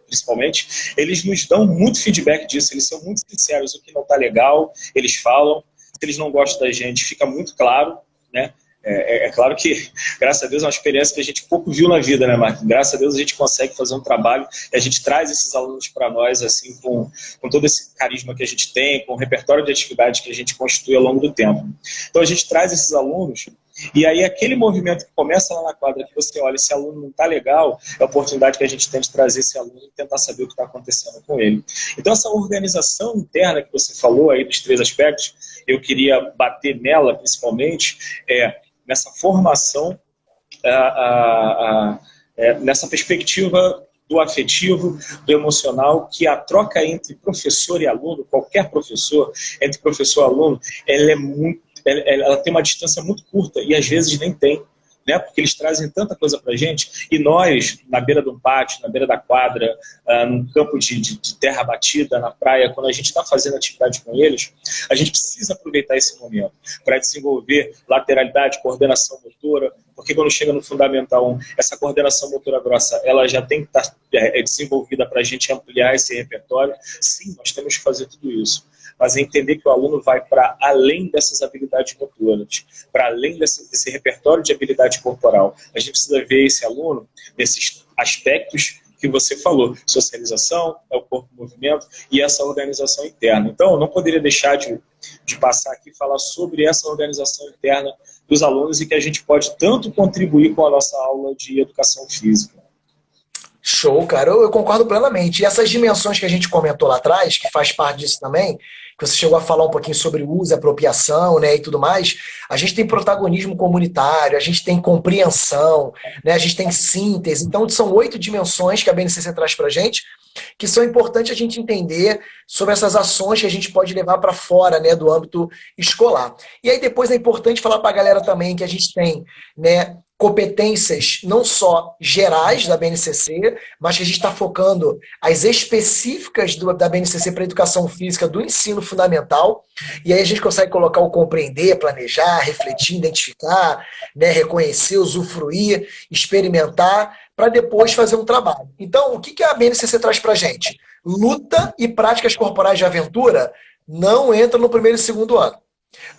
principalmente, eles nos dão muito feedback disso, eles são muito sinceros, o que não está legal, eles falam, se eles não gostam da gente, fica muito claro, né? É claro que, graças a Deus, é uma experiência que a gente pouco viu na vida, né, Marcos? Graças a Deus a gente consegue fazer um trabalho e a gente traz esses alunos para nós, assim, com todo esse carisma que a gente tem, com o repertório de atividades que a gente constitui ao longo do tempo. Então a gente traz esses alunos e aí aquele movimento que começa lá na quadra, que você olha, esse aluno não está legal, é a oportunidade que a gente tem de trazer esse aluno e tentar saber o que está acontecendo com ele. Então essa organização interna que você falou aí dos 3 aspectos, eu queria bater nela principalmente, nessa formação, nessa perspectiva do afetivo, do emocional, que a troca entre professor e aluno, qualquer professor, entre professor e aluno, ela é muito ela tem uma distância muito curta e às vezes nem tem, né? Porque eles trazem tanta coisa para a gente, e nós, na beira de um pátio, na beira da quadra, num campo de terra batida, na praia, quando a gente está fazendo atividade com eles, a gente precisa aproveitar esse momento para desenvolver lateralidade, coordenação motora, porque quando chega no Fundamental 1, essa coordenação motora grossa, ela já tem que estar desenvolvida para a gente ampliar esse repertório. Sim, nós temos que fazer tudo isso, mas é entender que o aluno vai para além dessas habilidades motoras, para além desse repertório de habilidade corporal. A gente precisa ver esse aluno nesses aspectos que você falou: socialização, é o corpo em movimento e essa organização interna. Então, eu não poderia deixar de passar aqui e falar sobre essa organização interna dos alunos e que a gente pode tanto contribuir com a nossa aula de educação física. Show, cara, eu concordo plenamente. E essas dimensões que a gente comentou lá atrás, que faz parte disso também, que você chegou a falar um pouquinho sobre uso, apropriação, né, e tudo mais, a gente tem protagonismo comunitário, a gente tem compreensão, né, a gente tem síntese. Então, são 8 dimensões que a BNCC traz pra gente, que são importantes a gente entender sobre essas ações que a gente pode levar para fora, né, do âmbito escolar. E aí depois é importante falar para a galera também que a gente tem, né, competências não só gerais da BNCC, mas que a gente está focando as específicas da BNCC para a educação física do ensino fundamental, e aí a gente consegue colocar o compreender, planejar, refletir, identificar, né, reconhecer, usufruir, experimentar, para depois fazer um trabalho. Então, o que a BNCC traz para a gente? Luta e práticas corporais de aventura não entram no primeiro e segundo ano.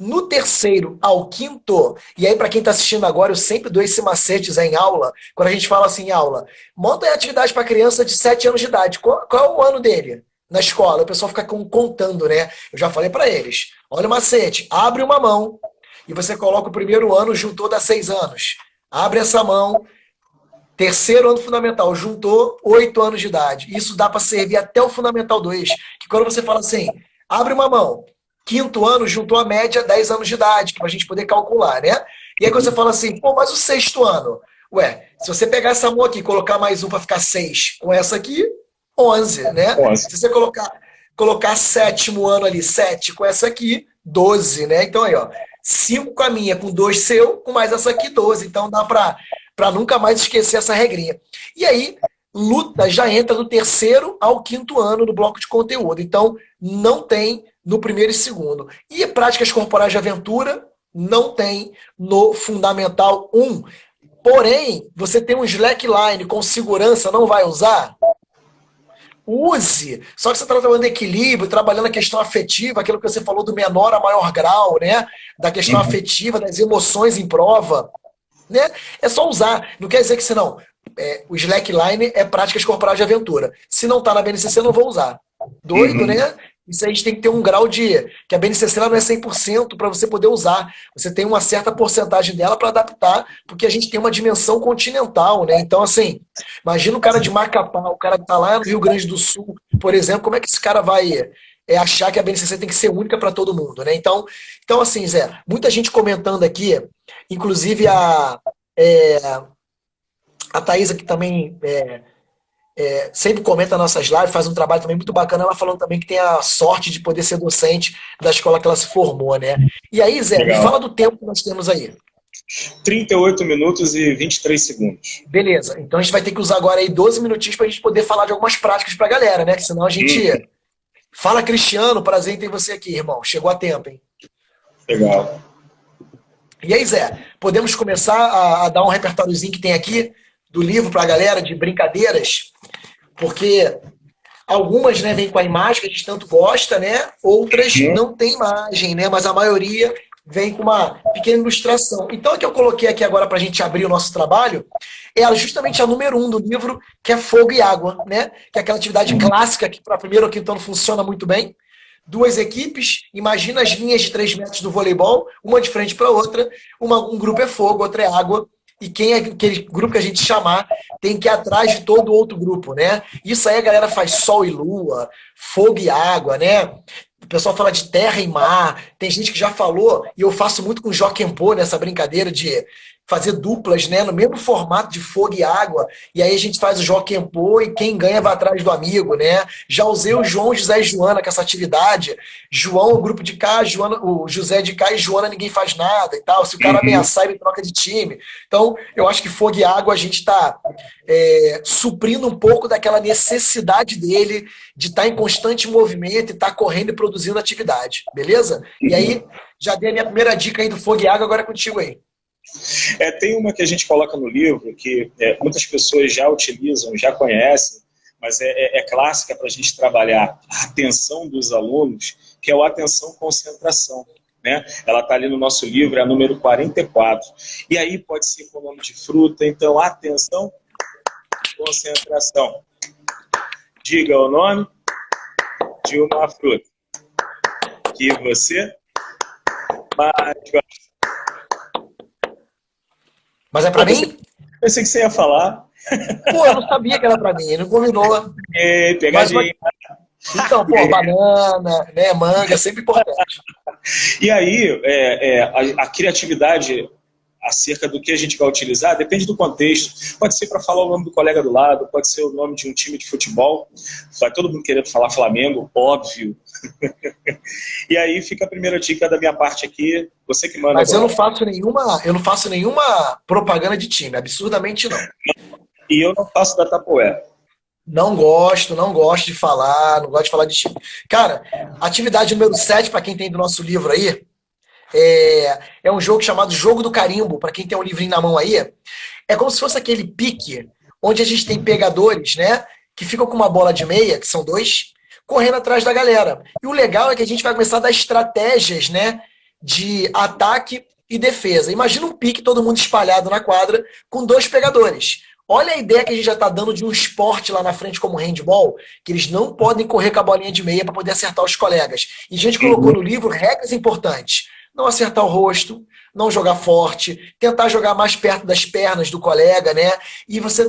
No terceiro ao quinto, e aí para quem está assistindo agora, eu sempre dou esse macete em aula, quando a gente fala assim em aula, monta atividade para criança de 7 anos de idade. Qual é o ano dele na escola? O pessoal fica contando, né? Eu já falei para eles, olha o macete, abre uma mão e você coloca o primeiro ano, juntou dá 6 anos. Abre essa mão, terceiro ano fundamental, juntou 8 anos de idade. Isso dá para servir até o fundamental 2, que quando você fala assim, abre uma mão, quinto ano juntou a média 10 anos de idade, para a gente poder calcular, né? E aí quando você fala assim, pô, mas o sexto ano? Ué, se você pegar essa mão aqui e colocar mais um para ficar 6, com essa aqui, 11, né? 11. Se você colocar sétimo ano ali, 7, com essa aqui, 12, né? Então aí, ó, 5 com a minha, com 2 seu, com mais essa aqui, 12. Então dá para nunca mais esquecer essa regrinha. E aí, luta já entra do terceiro ao quinto ano do bloco de conteúdo. Então, não tem no primeiro e segundo. E práticas corporais de aventura não tem no Fundamental 1. Porém, você tem um slackline com segurança, não vai usar? Use. Só que você está trabalhando equilíbrio, trabalhando a questão afetiva, aquilo que você falou do menor a maior grau, né? Da questão afetiva, das emoções em prova. Né? É só usar. Não quer dizer que senão o slackline é práticas corporais de aventura. Se não está na BNCC, não vou usar. Doido, né? Isso aí a gente tem que ter um grau de... que a BNCC não é 100% para você poder usar. Você tem uma certa porcentagem dela para adaptar, porque a gente tem uma dimensão continental, né? Então, assim, imagina o cara de Macapá, o cara que está lá no Rio Grande do Sul, por exemplo, como é que esse cara vai achar que a BNCC tem que ser única para todo mundo, né? Então, assim, Zé, muita gente comentando aqui, inclusive a Thaisa, que também... sempre comenta nossas lives, faz um trabalho também muito bacana, ela falando também que tem a sorte de poder ser docente da escola que ela se formou, né? E aí, Zé, me fala do tempo que nós temos aí. 38 minutos e 23 segundos. Beleza, então a gente vai ter que usar agora aí 12 minutinhos pra gente poder falar de algumas práticas pra galera, né? Que senão a gente... Fala, Cristiano, prazer em ter você aqui, irmão. Chegou a tempo, hein? Legal. E aí, Zé, podemos começar a dar um repertóriozinho que tem aqui do livro pra galera, de brincadeiras? Porque algumas, né, vêm com a imagem que a gente tanto gosta, né? Outras não tem imagem, né? Mas a maioria vem com uma pequena ilustração. Então, o que eu coloquei aqui agora para a gente abrir o nosso trabalho é justamente a número 1 do livro, que é Fogo e Água, né? Que é aquela atividade clássica que para primeiro ou quinto ano funciona muito bem. 2 equipes, imagina as linhas de 3 metros do voleibol, uma de frente para a outra, um grupo é fogo, outro é água, e quem é aquele grupo que a gente chamar tem que ir atrás de todo o outro grupo, né? Isso aí a galera faz sol e lua, fogo e água, né? O pessoal fala de terra e mar. Tem gente que já falou, e eu faço muito com Joaquim Pô nessa brincadeira de fazer duplas, né, no mesmo formato de fogo e água, e aí a gente faz o Jockey Pô e quem ganha vai atrás do amigo, né? Já usei o João, José e Joana com essa atividade. João, o grupo de cá, Joana, o José de cá e Joana ninguém faz nada e tal. Se o cara ameaçar, ele troca de time. Então, eu acho que fogo e água a gente está suprindo um pouco daquela necessidade dele de estar em constante movimento e estar correndo e produzindo atividade, beleza? E aí, já dei a minha primeira dica aí do fogo e água, agora é contigo aí. Tem uma que a gente coloca no livro que muitas pessoas já utilizam, já conhecem, mas é clássica para a gente trabalhar a atenção dos alunos, que é o atenção-concentração. Né? Ela está ali no nosso livro, é a número 44. E aí pode ser com o nome de fruta, então atenção, concentração. Diga o nome de uma fruta que você mais gosta. Mas é pra mim? Pensei que você ia falar. Pô, eu não sabia que era pra mim, não combinou. Pegadinha. Então, pô, banana, né, manga, é sempre importante. E aí, a criatividade acerca do que a gente vai utilizar depende do contexto. Pode ser para falar o nome do colega do lado, pode ser o nome de um time de futebol. Vai todo mundo querendo falar Flamengo, óbvio. E aí fica a primeira dica da minha parte aqui. Você que manda. Mas agora. Eu não faço nenhuma propaganda de time, absurdamente não. E eu não faço da Tupperware. Não gosto de falar, não gosto de falar de time. Cara, atividade número 7, para quem tem do nosso livro aí, é um jogo chamado Jogo do Carimbo, para quem tem um livrinho na mão aí. É como se fosse aquele pique, onde a gente tem pegadores, né, que ficam com uma bola de meia, que são 2, correndo atrás da galera. E o legal é que a gente vai começar a dar estratégias, né, de ataque e defesa. Imagina um pique, todo mundo espalhado na quadra, com 2 pegadores. Olha a ideia que a gente já está dando de um esporte lá na frente como handball, que eles não podem correr com a bolinha de meia para poder acertar os colegas. E a gente colocou no livro regras importantes. Não acertar o rosto, não jogar forte, tentar jogar mais perto das pernas do colega, né? E você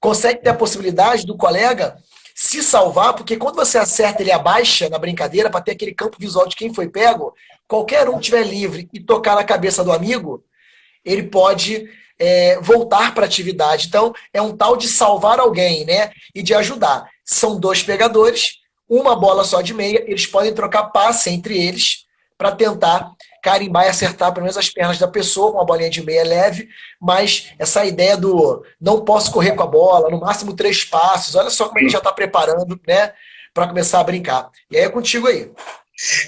consegue ter a possibilidade do colega se salvar, porque quando você acerta ele abaixa na brincadeira para ter aquele campo visual de quem foi pego, qualquer um que estiver livre e tocar na cabeça do amigo, ele pode voltar para a atividade. Então, é um tal de salvar alguém, né? E de ajudar. São 2 pegadores, uma bola só de meia, eles podem trocar passe entre eles para tentar carimbar e acertar pelo menos as pernas da pessoa com uma bolinha de meia leve, mas essa ideia do não posso correr com a bola, no máximo 3 passos, olha só como ele já está preparando, né, para começar a brincar. E aí é contigo aí.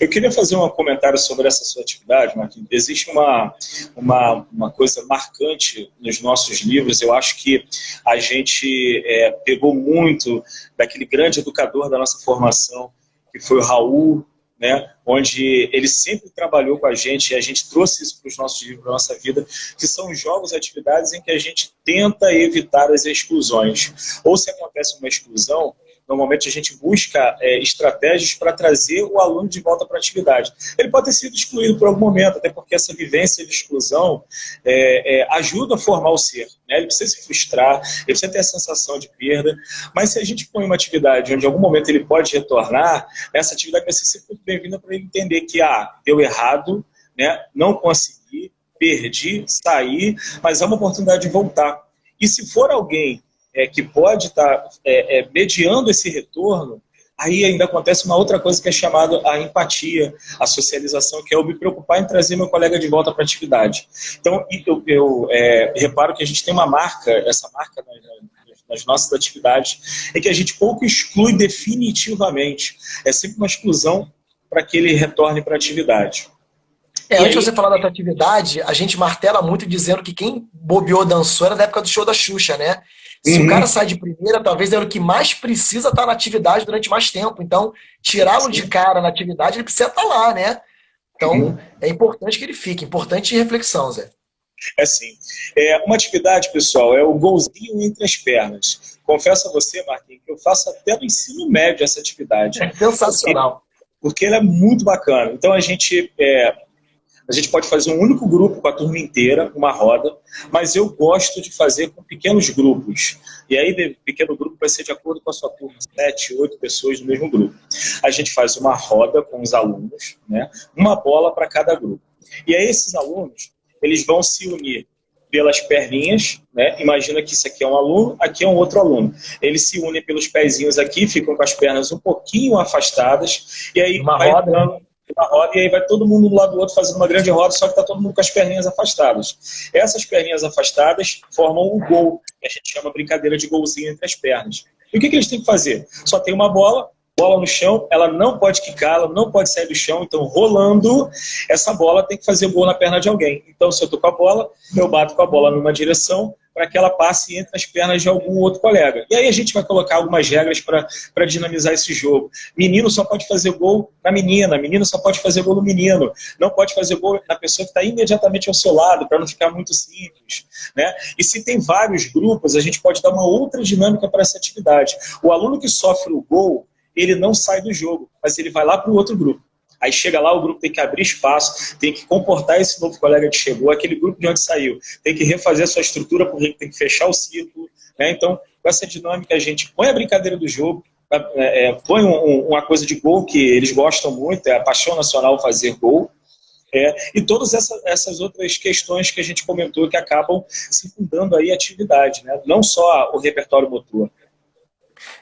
Eu queria fazer um comentário sobre essa sua atividade, Marquinhos. Existe uma coisa marcante nos nossos livros. Eu acho que a gente pegou muito daquele grande educador da nossa formação, que foi o Raul, né, onde ele sempre trabalhou com a gente, e a gente trouxe isso para os nossos livros, para a nossa vida, que são jogos e atividades em que a gente tenta evitar as exclusões. Ou se acontece uma exclusão, normalmente a gente busca estratégias para trazer o aluno de volta para a atividade. Ele pode ter sido excluído por algum momento, até porque essa vivência de exclusão ajuda a formar o ser. Né? Ele precisa se frustrar, ele precisa ter a sensação de perda, mas se a gente põe uma atividade onde em algum momento ele pode retornar, essa atividade vai ser sempre muito bem-vinda para ele entender que deu errado, né? Não consegui, perdi, saí, mas é uma oportunidade de voltar. E se for alguém que pode estar mediando esse retorno, aí ainda acontece uma outra coisa que é chamada a empatia, a socialização, que é eu me preocupar em trazer meu colega de volta para a atividade. Então, eu reparo que a gente tem uma marca, essa marca nas nossas atividades, é que a gente pouco exclui definitivamente. É sempre uma exclusão para que ele retorne para a atividade. Antes de você falar da tua atividade, a gente martela muito dizendo que quem bobeou dançou era da época do show da Xuxa, né? Se o cara sai de primeira, talvez é o que mais precisa estar na atividade durante mais tempo. Então, tirá-lo de cara na atividade, ele precisa estar lá, né? Então, é importante que ele fique. Importante reflexão, Zé. Assim, uma atividade, pessoal, é o golzinho entre as pernas. Confesso a você, Marquinhos, que eu faço até no ensino médio essa atividade. É sensacional. Porque ela é muito bacana. Então, a gente pode fazer um único grupo com a turma inteira, uma roda, mas eu gosto de fazer com pequenos grupos. E aí, pequeno grupo vai ser de acordo com a sua turma, 7, 8 pessoas no mesmo grupo. A gente faz uma roda com os alunos, né? Uma bola para cada grupo. E aí, esses alunos, eles vão se unir pelas perninhas, né? Imagina que isso aqui é um aluno, aqui é um outro aluno. Eles se unem pelos pezinhos aqui, ficam com as pernas um pouquinho afastadas, e aí Uma vai roda, né? entrando uma roda, e aí vai todo mundo um do lado do outro fazendo uma grande roda, só que está todo mundo com as perninhas afastadas. Essas perninhas afastadas formam o gol, que a gente chama brincadeira de golzinho entre as pernas. E o que eles têm que fazer? Só tem uma bola no chão, ela não pode quicar, ela não pode sair do chão, então rolando, essa bola tem que fazer gol na perna de alguém. Então se eu tô com a bola, eu bato com a bola numa direção para que ela passe entre as pernas de algum outro colega. E aí a gente vai colocar algumas regras para dinamizar esse jogo. Menino só pode fazer gol na menina, menino só pode fazer gol no menino, não pode fazer gol na pessoa que está imediatamente ao seu lado, para não ficar muito simples, né? E se tem vários grupos, a gente pode dar uma outra dinâmica para essa atividade. O aluno que sofre o gol, ele não sai do jogo, mas ele vai lá para o outro grupo. Aí chega lá, o grupo tem que abrir espaço, tem que comportar esse novo colega que chegou, aquele grupo de onde saiu, tem que refazer a sua estrutura, porque tem que fechar o círculo, né? Então, com essa dinâmica, a gente põe a brincadeira do jogo, põe uma coisa de gol que eles gostam muito, é a paixão nacional fazer gol, e todas essas outras questões que a gente comentou que acabam secundando aí a atividade, né? Não só o repertório motor.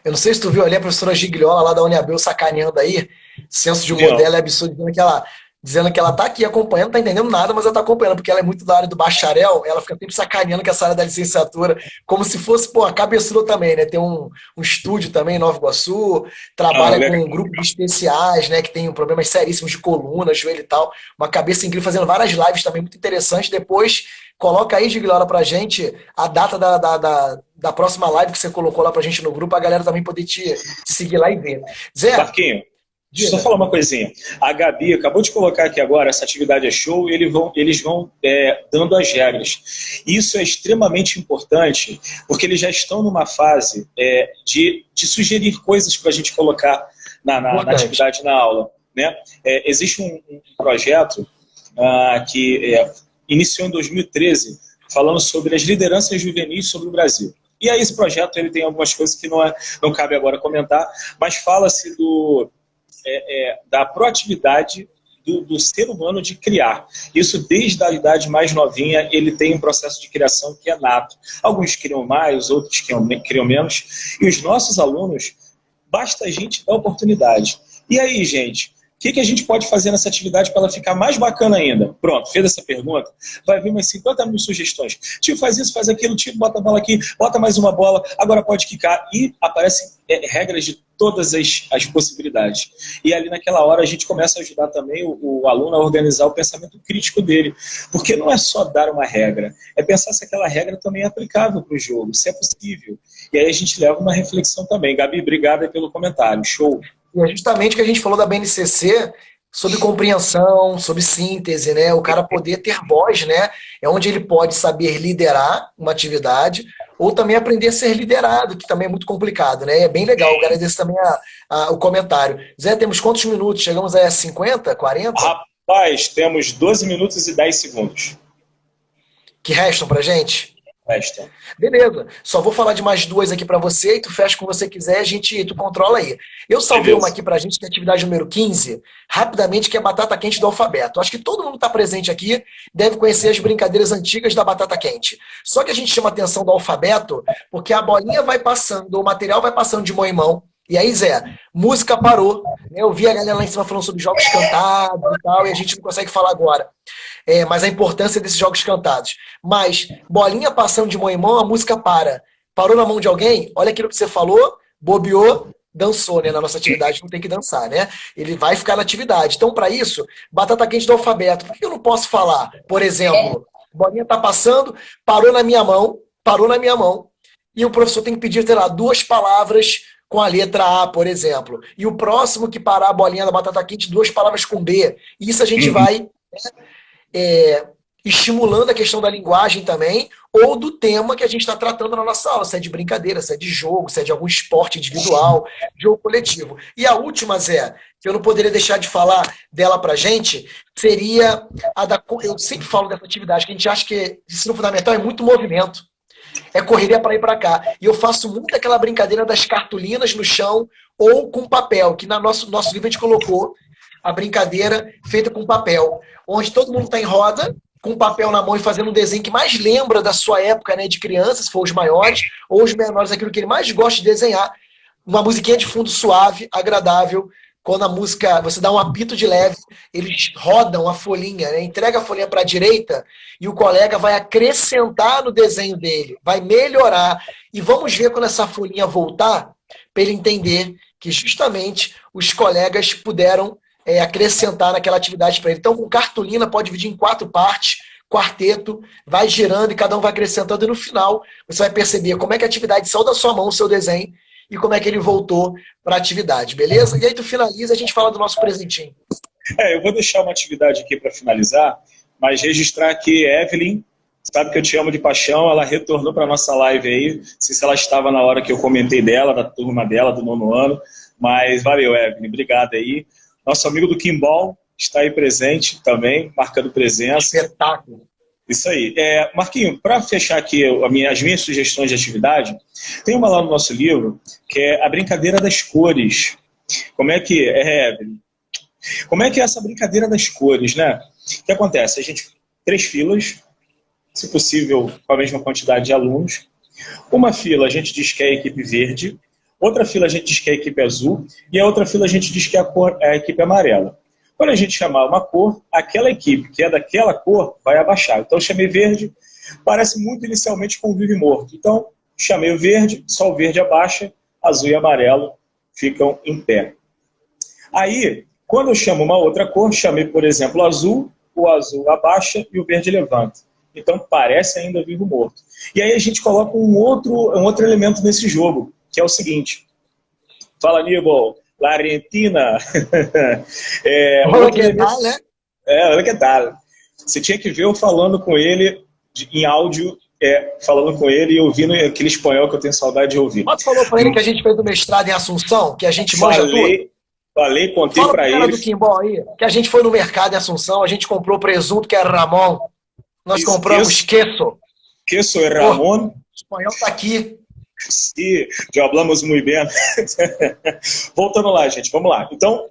Eu não sei se tu viu ali a professora Gigliola lá da Uniabel sacaneando aí, senso de humor dela é absurdo, dizendo que ela tá aqui acompanhando, não tá entendendo nada, mas ela tá acompanhando, porque ela é muito da área do bacharel, ela fica sempre sacaneando que essa área da licenciatura, como se fosse, pô, a cabeçuda também, né? Tem um estúdio também em Nova Iguaçu, trabalha com um grupo de especiais, né? Que tem problemas seríssimos de coluna, joelho e tal, uma cabeça incrível, fazendo várias lives também muito interessantes. Depois, coloca aí, Gigliola, pra gente a data da próxima live que você colocou lá pra gente no grupo, a galera também poder te seguir lá e ver. Zé, Marquinho, deixa eu só falar uma coisinha. A Gabi acabou de colocar aqui agora, essa atividade é show, e eles vão dando as regras. Isso é extremamente importante, porque eles já estão numa fase de sugerir coisas para a gente colocar na atividade, na aula, né? Existe um projeto que iniciou em 2013, falando sobre as lideranças juvenis sobre o Brasil. E aí esse projeto ele tem algumas coisas que não cabe agora comentar, mas fala-se da proatividade do ser humano de criar. Isso desde a idade mais novinha, ele tem um processo de criação que é nato. Alguns criam mais, outros criam menos. E os nossos alunos, basta a gente dar oportunidade. E aí, gente, o que a gente pode fazer nessa atividade para ela ficar mais bacana ainda? Pronto, fez essa pergunta, vai vir umas 50 mil sugestões. Tio, faz isso, faz aquilo, tio, bota a bola aqui, bota mais uma bola, agora pode quicar. E aparecem regras de todas as possibilidades. E ali naquela hora a gente começa a ajudar também o aluno a organizar o pensamento crítico dele. Porque não é só dar uma regra, é pensar se aquela regra também é aplicável para o jogo, se é possível. E aí a gente leva uma reflexão também. Gabi, obrigada pelo comentário, show. E é justamente o que a gente falou da BNCC, sobre compreensão, sobre síntese, né? O cara poder ter voz, né? É onde ele pode saber liderar uma atividade ou também aprender a ser liderado, que também é muito complicado, né? É bem legal. Eu agradeço também o comentário. Zé, temos quantos minutos? Chegamos a 50, 40? Rapaz, temos 12 minutos e 10 segundos. Que restam pra gente? Resta. Beleza, só vou falar de mais duas aqui pra você e tu fecha como você quiser, tu controla aí. Eu salvei uma aqui pra gente, que é a atividade número 15, rapidamente, que é a batata quente do alfabeto. Acho que todo mundo tá presente aqui, deve conhecer as brincadeiras antigas da batata quente. Só que a gente chama a atenção do alfabeto, porque a bolinha vai passando, o material vai passando de mão em mão. E aí, Zé, música parou. Eu vi a galera lá em cima falando sobre jogos cantados e tal, e a gente não consegue falar agora. Mas a importância desses jogos cantados. Mas, bolinha passando de mão em mão, a música para. Parou na mão de alguém? Olha aquilo que você falou, bobeou, dançou, né? Na nossa atividade não tem que dançar, né? Ele vai ficar na atividade. Então, para isso, batata quente do alfabeto. Por que eu não posso falar? Por exemplo, bolinha tá passando, parou na minha mão, e o professor tem que pedir, sei lá, 2 palavras com a letra A, por exemplo. E o próximo que parar a bolinha da batata quente, 2 palavras com B. Isso a gente vai estimulando a questão da linguagem também, ou do tema que a gente está tratando na nossa aula, se é de brincadeira, se é de jogo, se é de algum esporte individual, jogo coletivo. E a última, Zé, que eu não poderia deixar de falar dela pra gente, seria a da... Eu sempre falo dessa atividade, que a gente acha que ensino fundamental é muito movimento. É correria para ir para cá. E eu faço muito aquela brincadeira das cartolinas no chão ou com papel, que no nosso livro a gente colocou a brincadeira feita com papel, onde todo mundo está em roda, com papel na mão e fazendo um desenho que mais lembra da sua época, né, de criança, se for os maiores, ou os menores, aquilo que ele mais gosta de desenhar. Uma musiquinha de fundo suave, agradável. Quando a música, você dá um apito de leve, eles rodam a folhinha, né? Entrega a folhinha para a direita e o colega vai acrescentar no desenho dele, vai melhorar. E vamos ver quando essa folhinha voltar, para ele entender que justamente os colegas puderam acrescentar naquela atividade para ele. Então, com cartolina, pode dividir em 4 partes, quarteto, vai girando e cada um vai acrescentando. E no final, você vai perceber como é que a atividade saiu da sua mão, o seu desenho, e como é que ele voltou para a atividade, beleza? E aí tu finaliza e a gente fala do nosso presentinho. Eu vou deixar uma atividade aqui para finalizar, mas registrar aqui, Evelyn, sabe que eu te amo de paixão, ela retornou para a nossa live aí, não sei se ela estava na hora que eu comentei dela, da turma dela, do 9º ano, mas valeu, Evelyn, obrigado aí. Nosso amigo do Kimball está aí presente também, marcando presença. Espetáculo. Isso aí. Marquinho, para fechar aqui as minhas sugestões de atividade, tem uma lá no nosso livro, que é a brincadeira das cores. Como é que Evelyn? Como é que é essa brincadeira das cores, né? O que acontece? A gente 3 filas, se possível, com a mesma quantidade de alunos. Uma fila a gente diz que é a equipe verde, outra fila a gente diz que é a equipe azul, e a outra fila a gente diz que é a equipe amarela. Quando a gente chamar uma cor, aquela equipe que é daquela cor vai abaixar. Então eu chamei verde, parece muito inicialmente com o vivo e morto. Então chamei o verde, só o verde abaixa, azul e amarelo ficam em pé. Aí, quando eu chamo uma outra cor, chamei, por exemplo, o azul abaixa e o verde levanta. Então parece ainda vivo morto. E aí a gente coloca um outro elemento nesse jogo, que é o seguinte. Fala, Aníbal. La Argentina. Olha que tal, né? Olha que tal. Você tinha que ver eu falando com ele em áudio, falando com ele e ouvindo aquele espanhol que eu tenho saudade de ouvir. Você falou para ele que a gente fez o mestrado em Assunção, que a gente manja tudo? Falei, contei para ele. Do Kimball aí, que a gente foi no mercado em Assunção, a gente comprou presunto, que era Ramon. Nós compramos queso. Queso é Ramon. O espanhol tá aqui. Sim, já hablamos muito bem. Voltando lá, gente, vamos lá. Então,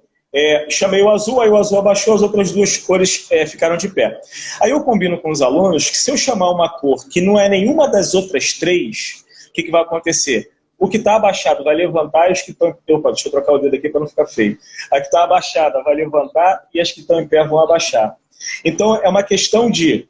chamei o azul, aí o azul abaixou, as outras 2 cores ficaram de pé. Aí eu combino com os alunos que se eu chamar uma cor que não é nenhuma das outras 3, o que vai acontecer? O que está abaixado vai levantar e os que estão... Opa, deixa eu trocar o dedo aqui para não ficar feio. A que está abaixada vai levantar e as que estão em pé vão abaixar. Então, é uma questão de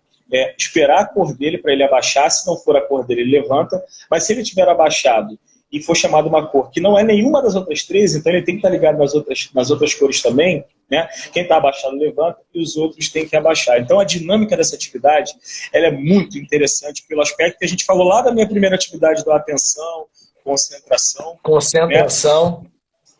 esperar a cor dele para ele abaixar. Se não for a cor dele, ele levanta. Mas se ele tiver abaixado e for chamado uma cor que não é nenhuma das outras 3, então ele tem que estar ligado nas outras cores também, né? Quem está abaixado levanta e os outros têm que abaixar. Então a dinâmica dessa atividade ela é muito interessante pelo aspecto que a gente falou lá da minha primeira atividade da atenção, concentração. Concentração. Né?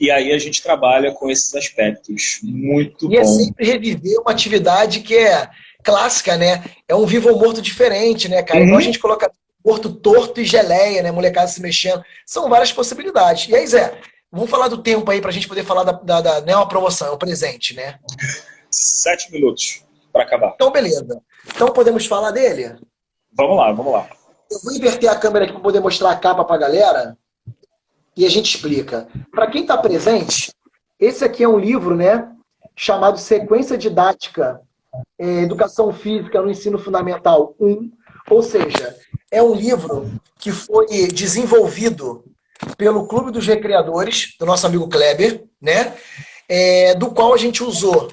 E aí a gente trabalha com esses aspectos. Muito bom. E é sempre reviver uma atividade que é clássica, né? É um vivo ou morto diferente, né, cara? Igual a gente coloca morto, torto e geleia, né? Molecada se mexendo. São várias possibilidades. E aí, Zé, vamos falar do tempo aí pra gente poder falar não é uma promoção, é um presente, né? 7 minutos para acabar. Então, beleza. Então podemos falar dele? Vamos lá. Eu vou inverter a câmera aqui para poder mostrar a capa pra galera e a gente explica. Para quem tá presente, esse aqui é um livro, né? Chamado Sequência Didática Educação Física no Ensino Fundamental 1, ou seja, é um livro que foi desenvolvido pelo Clube dos Recreadores, do nosso amigo Kleber, né? Do qual a gente usou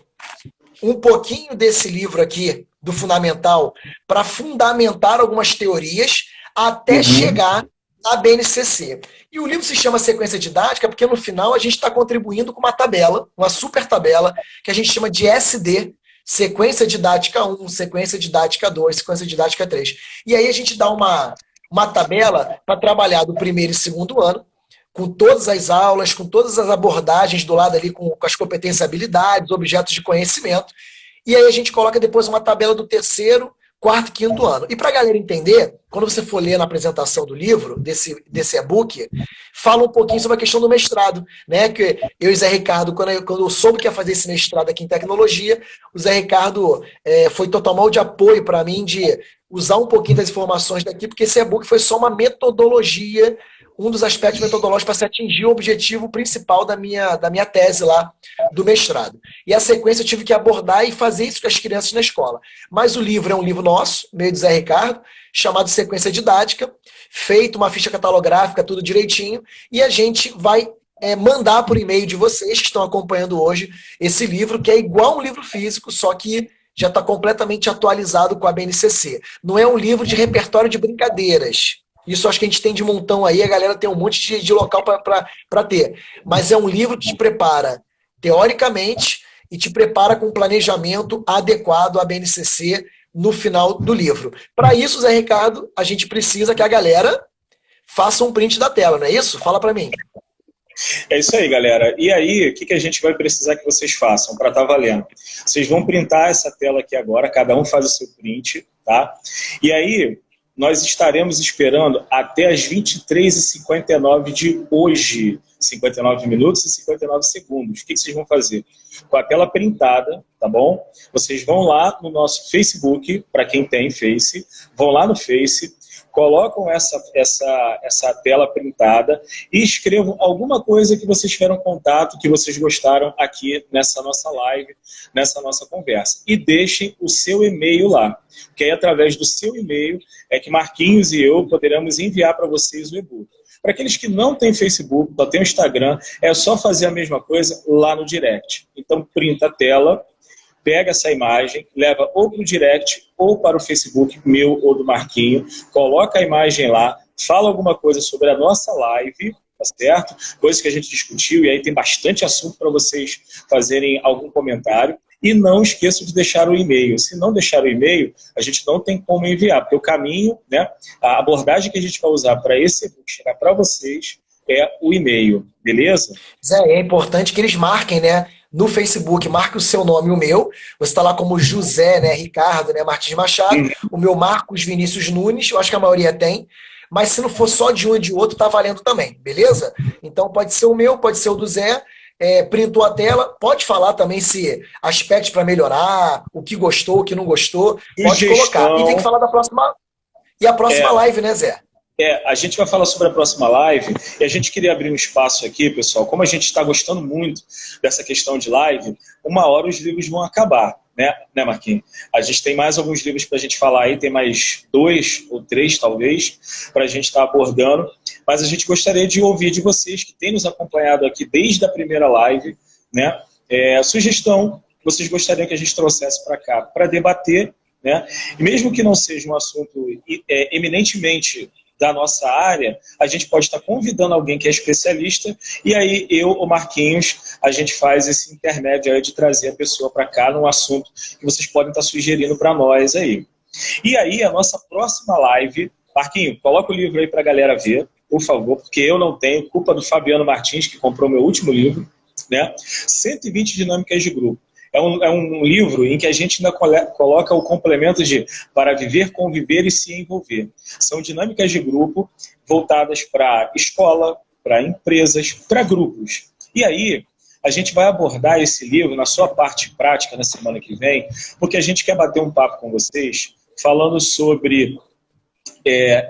um pouquinho desse livro aqui, do Fundamental, para fundamentar algumas teorias até chegar na BNCC. E o livro se chama Sequência Didática porque no final a gente está contribuindo com uma tabela, uma super tabela, que a gente chama de SD, Sequência Didática 1, Sequência Didática 2, Sequência Didática 3. E aí a gente dá uma tabela para trabalhar do 1º e 2º ano, com todas as aulas, com todas as abordagens do lado ali, com as competências e habilidades, objetos de conhecimento. E aí a gente coloca depois uma tabela do 3º, 4º e 5º ano. E para a galera entender, quando você for ler na apresentação do livro, desse e-book, fala um pouquinho sobre a questão do mestrado, né? Que eu e o Zé Ricardo, quando eu soube que ia fazer esse mestrado aqui em tecnologia, o Zé Ricardo foi total de apoio para mim de usar um pouquinho das informações daqui, porque esse e-book foi só uma metodologia, um dos aspectos metodológicos para se atingir o objetivo principal da minha tese lá do mestrado. E a sequência eu tive que abordar e fazer isso com as crianças na escola. Mas o livro é um livro nosso, meio do Zé Ricardo, chamado Sequência Didática, feito uma ficha catalográfica, tudo direitinho, e a gente vai mandar por e-mail de vocês que estão acompanhando hoje esse livro, que é igual um livro físico, só que já está completamente atualizado com a BNCC. Não é um livro de repertório de brincadeiras. Isso acho que a gente tem de montão aí, a galera tem um monte de local para ter. Mas é um livro que te prepara teoricamente e te prepara com um planejamento adequado à BNCC no final do livro. Para isso, Zé Ricardo, a gente precisa que a galera faça um print da tela, não é isso? Fala para mim. É isso aí, galera. E aí, o que a gente vai precisar que vocês façam para estar valendo? Vocês vão printar essa tela aqui agora, cada um faz o seu print, tá? E aí, nós estaremos esperando até as 23h59 de hoje, 59 minutos e 59 segundos. O que vocês vão fazer? Com a tela printada, tá bom? Vocês vão lá no nosso Facebook, para quem tem Face, vão lá no Face, colocam essa tela printada e escrevam alguma coisa que vocês tiveram contato, que vocês gostaram aqui nessa nossa live, nessa nossa conversa. E deixem o seu e-mail lá, porque aí através do seu e-mail é que Marquinhos e eu poderemos enviar para vocês o e-book. Para aqueles que não têm Facebook, só têm o Instagram, é só fazer a mesma coisa lá no direct. Então printa a tela, pega essa imagem, leva ou para o direct ou para o Facebook meu ou do Marquinho, coloca a imagem lá, fala alguma coisa sobre a nossa live, tá certo? Coisas que a gente discutiu, e aí tem bastante assunto para vocês fazerem algum comentário. E não esqueçam de deixar o e-mail. Se não deixar o e-mail, a gente não tem como enviar, porque o caminho, né, a abordagem que a gente vai usar para esse e-book chegar para vocês é o e-mail, beleza? Zé, é importante que eles marquem, né? No Facebook, marque o seu nome e o meu. Você está lá como José, né, Ricardo, né, Martins Machado. O meu Marcos Vinícius Nunes, eu acho que a maioria tem. Mas se não for só de um e de outro, tá valendo também, beleza? Então pode ser o meu, pode ser o do Zé. Printou a tela, pode falar também se aspectos para melhorar, o que gostou, o que não gostou. Pode colocar. E tem que falar da próxima. E a próxima live, né, Zé? A gente vai falar sobre a próxima live e a gente queria abrir um espaço aqui, pessoal. Como a gente está gostando muito dessa questão de live, uma hora os livros vão acabar, né Marquinhos? A gente tem mais alguns livros para a gente falar aí, tem mais 2 ou 3 talvez, para a gente estar abordando, mas a gente gostaria de ouvir de vocês que têm nos acompanhado aqui desde a primeira live, né? Sugestão que vocês gostariam que a gente trouxesse para cá, para debater, né? E mesmo que não seja um assunto eminentemente da nossa área, a gente pode estar convidando alguém que é especialista e aí eu, o Marquinhos, a gente faz esse intermédio aí de trazer a pessoa para cá num assunto que vocês podem estar sugerindo para nós aí. E aí, a nossa próxima live, Marquinhos, coloca o livro aí para a galera ver, por favor, porque eu não tenho, culpa do Fabiano Martins, que comprou meu último livro, né? 120 dinâmicas de grupo. É um livro em que a gente ainda coloca o complemento de para viver, conviver e se envolver. São dinâmicas de grupo voltadas para escola, para empresas, para grupos. E aí, a gente vai abordar esse livro na sua parte prática na semana que vem, porque a gente quer bater um papo com vocês falando sobre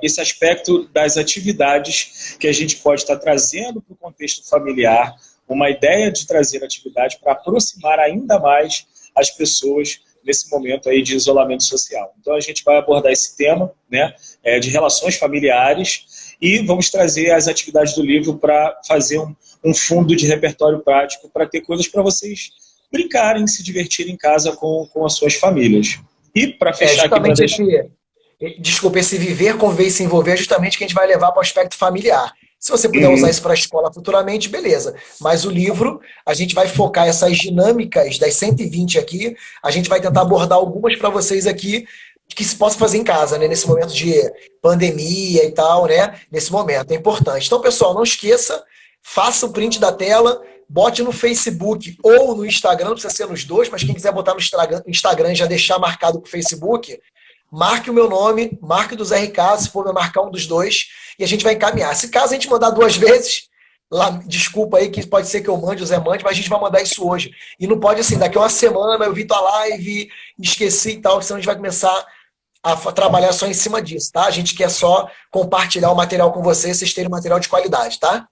esse aspecto das atividades que a gente pode estar trazendo para o contexto familiar, uma ideia de trazer atividade para aproximar ainda mais as pessoas nesse momento aí de isolamento social. Então a gente vai abordar esse tema, né, de relações familiares e vamos trazer as atividades do livro para fazer um fundo de repertório prático para ter coisas para vocês brincarem, se divertirem em casa com as suas famílias. E para fechar aqui... Desculpa, esse viver, conviver e se envolver é justamente que a gente vai levar para o aspecto familiar. Se você puder usar isso para a escola futuramente, beleza. Mas o livro, a gente vai focar essas dinâmicas das 120 aqui, a gente vai tentar abordar algumas para vocês aqui que se possa fazer em casa, né? Nesse momento de pandemia e tal, né? Nesse momento, é importante. Então, pessoal, não esqueça, faça o print da tela, bote no Facebook ou no Instagram, não precisa ser nos dois, mas quem quiser botar no Instagram e já deixar marcado com o Facebook, marque o meu nome, marque o do Zé Ricardo, se for me marcar um dos dois, e a gente vai encaminhar. Se caso a gente mandar 2 vezes, desculpa aí, que pode ser que eu mande, o Zé mande, mas a gente vai mandar isso hoje. E não pode assim, daqui a uma semana eu vi tua live, esqueci e tal, senão a gente vai começar a trabalhar só em cima disso, tá? A gente quer só compartilhar o material com vocês terem material de qualidade, tá?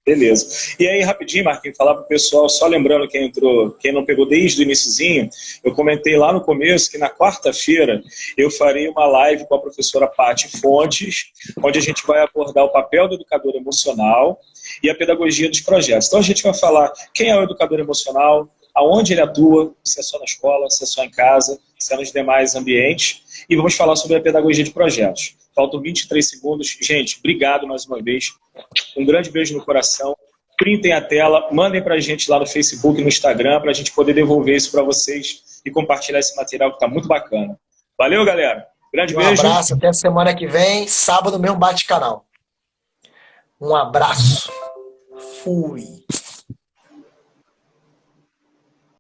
Beleza. E aí, rapidinho, Marquinhos, falar para o pessoal, só lembrando quem entrou, quem não pegou desde o iniciozinho, eu comentei lá no começo que na quarta-feira eu farei uma live com a professora Paty Fontes, onde a gente vai abordar o papel do educador emocional e a pedagogia dos projetos. Então a gente vai falar quem é o educador emocional, aonde ele atua, se é só na escola, se é só em casa, se é nos demais ambientes, e vamos falar sobre a pedagogia de projetos. Faltam 23 segundos. Gente, obrigado mais uma vez. Um grande beijo no coração. Printem a tela, mandem para a gente lá no Facebook e no Instagram para a gente poder devolver isso para vocês e compartilhar esse material que está muito bacana. Valeu, galera. Grande beijo. Um abraço, até semana que vem. Sábado mesmo bate canal. Um abraço. Fui.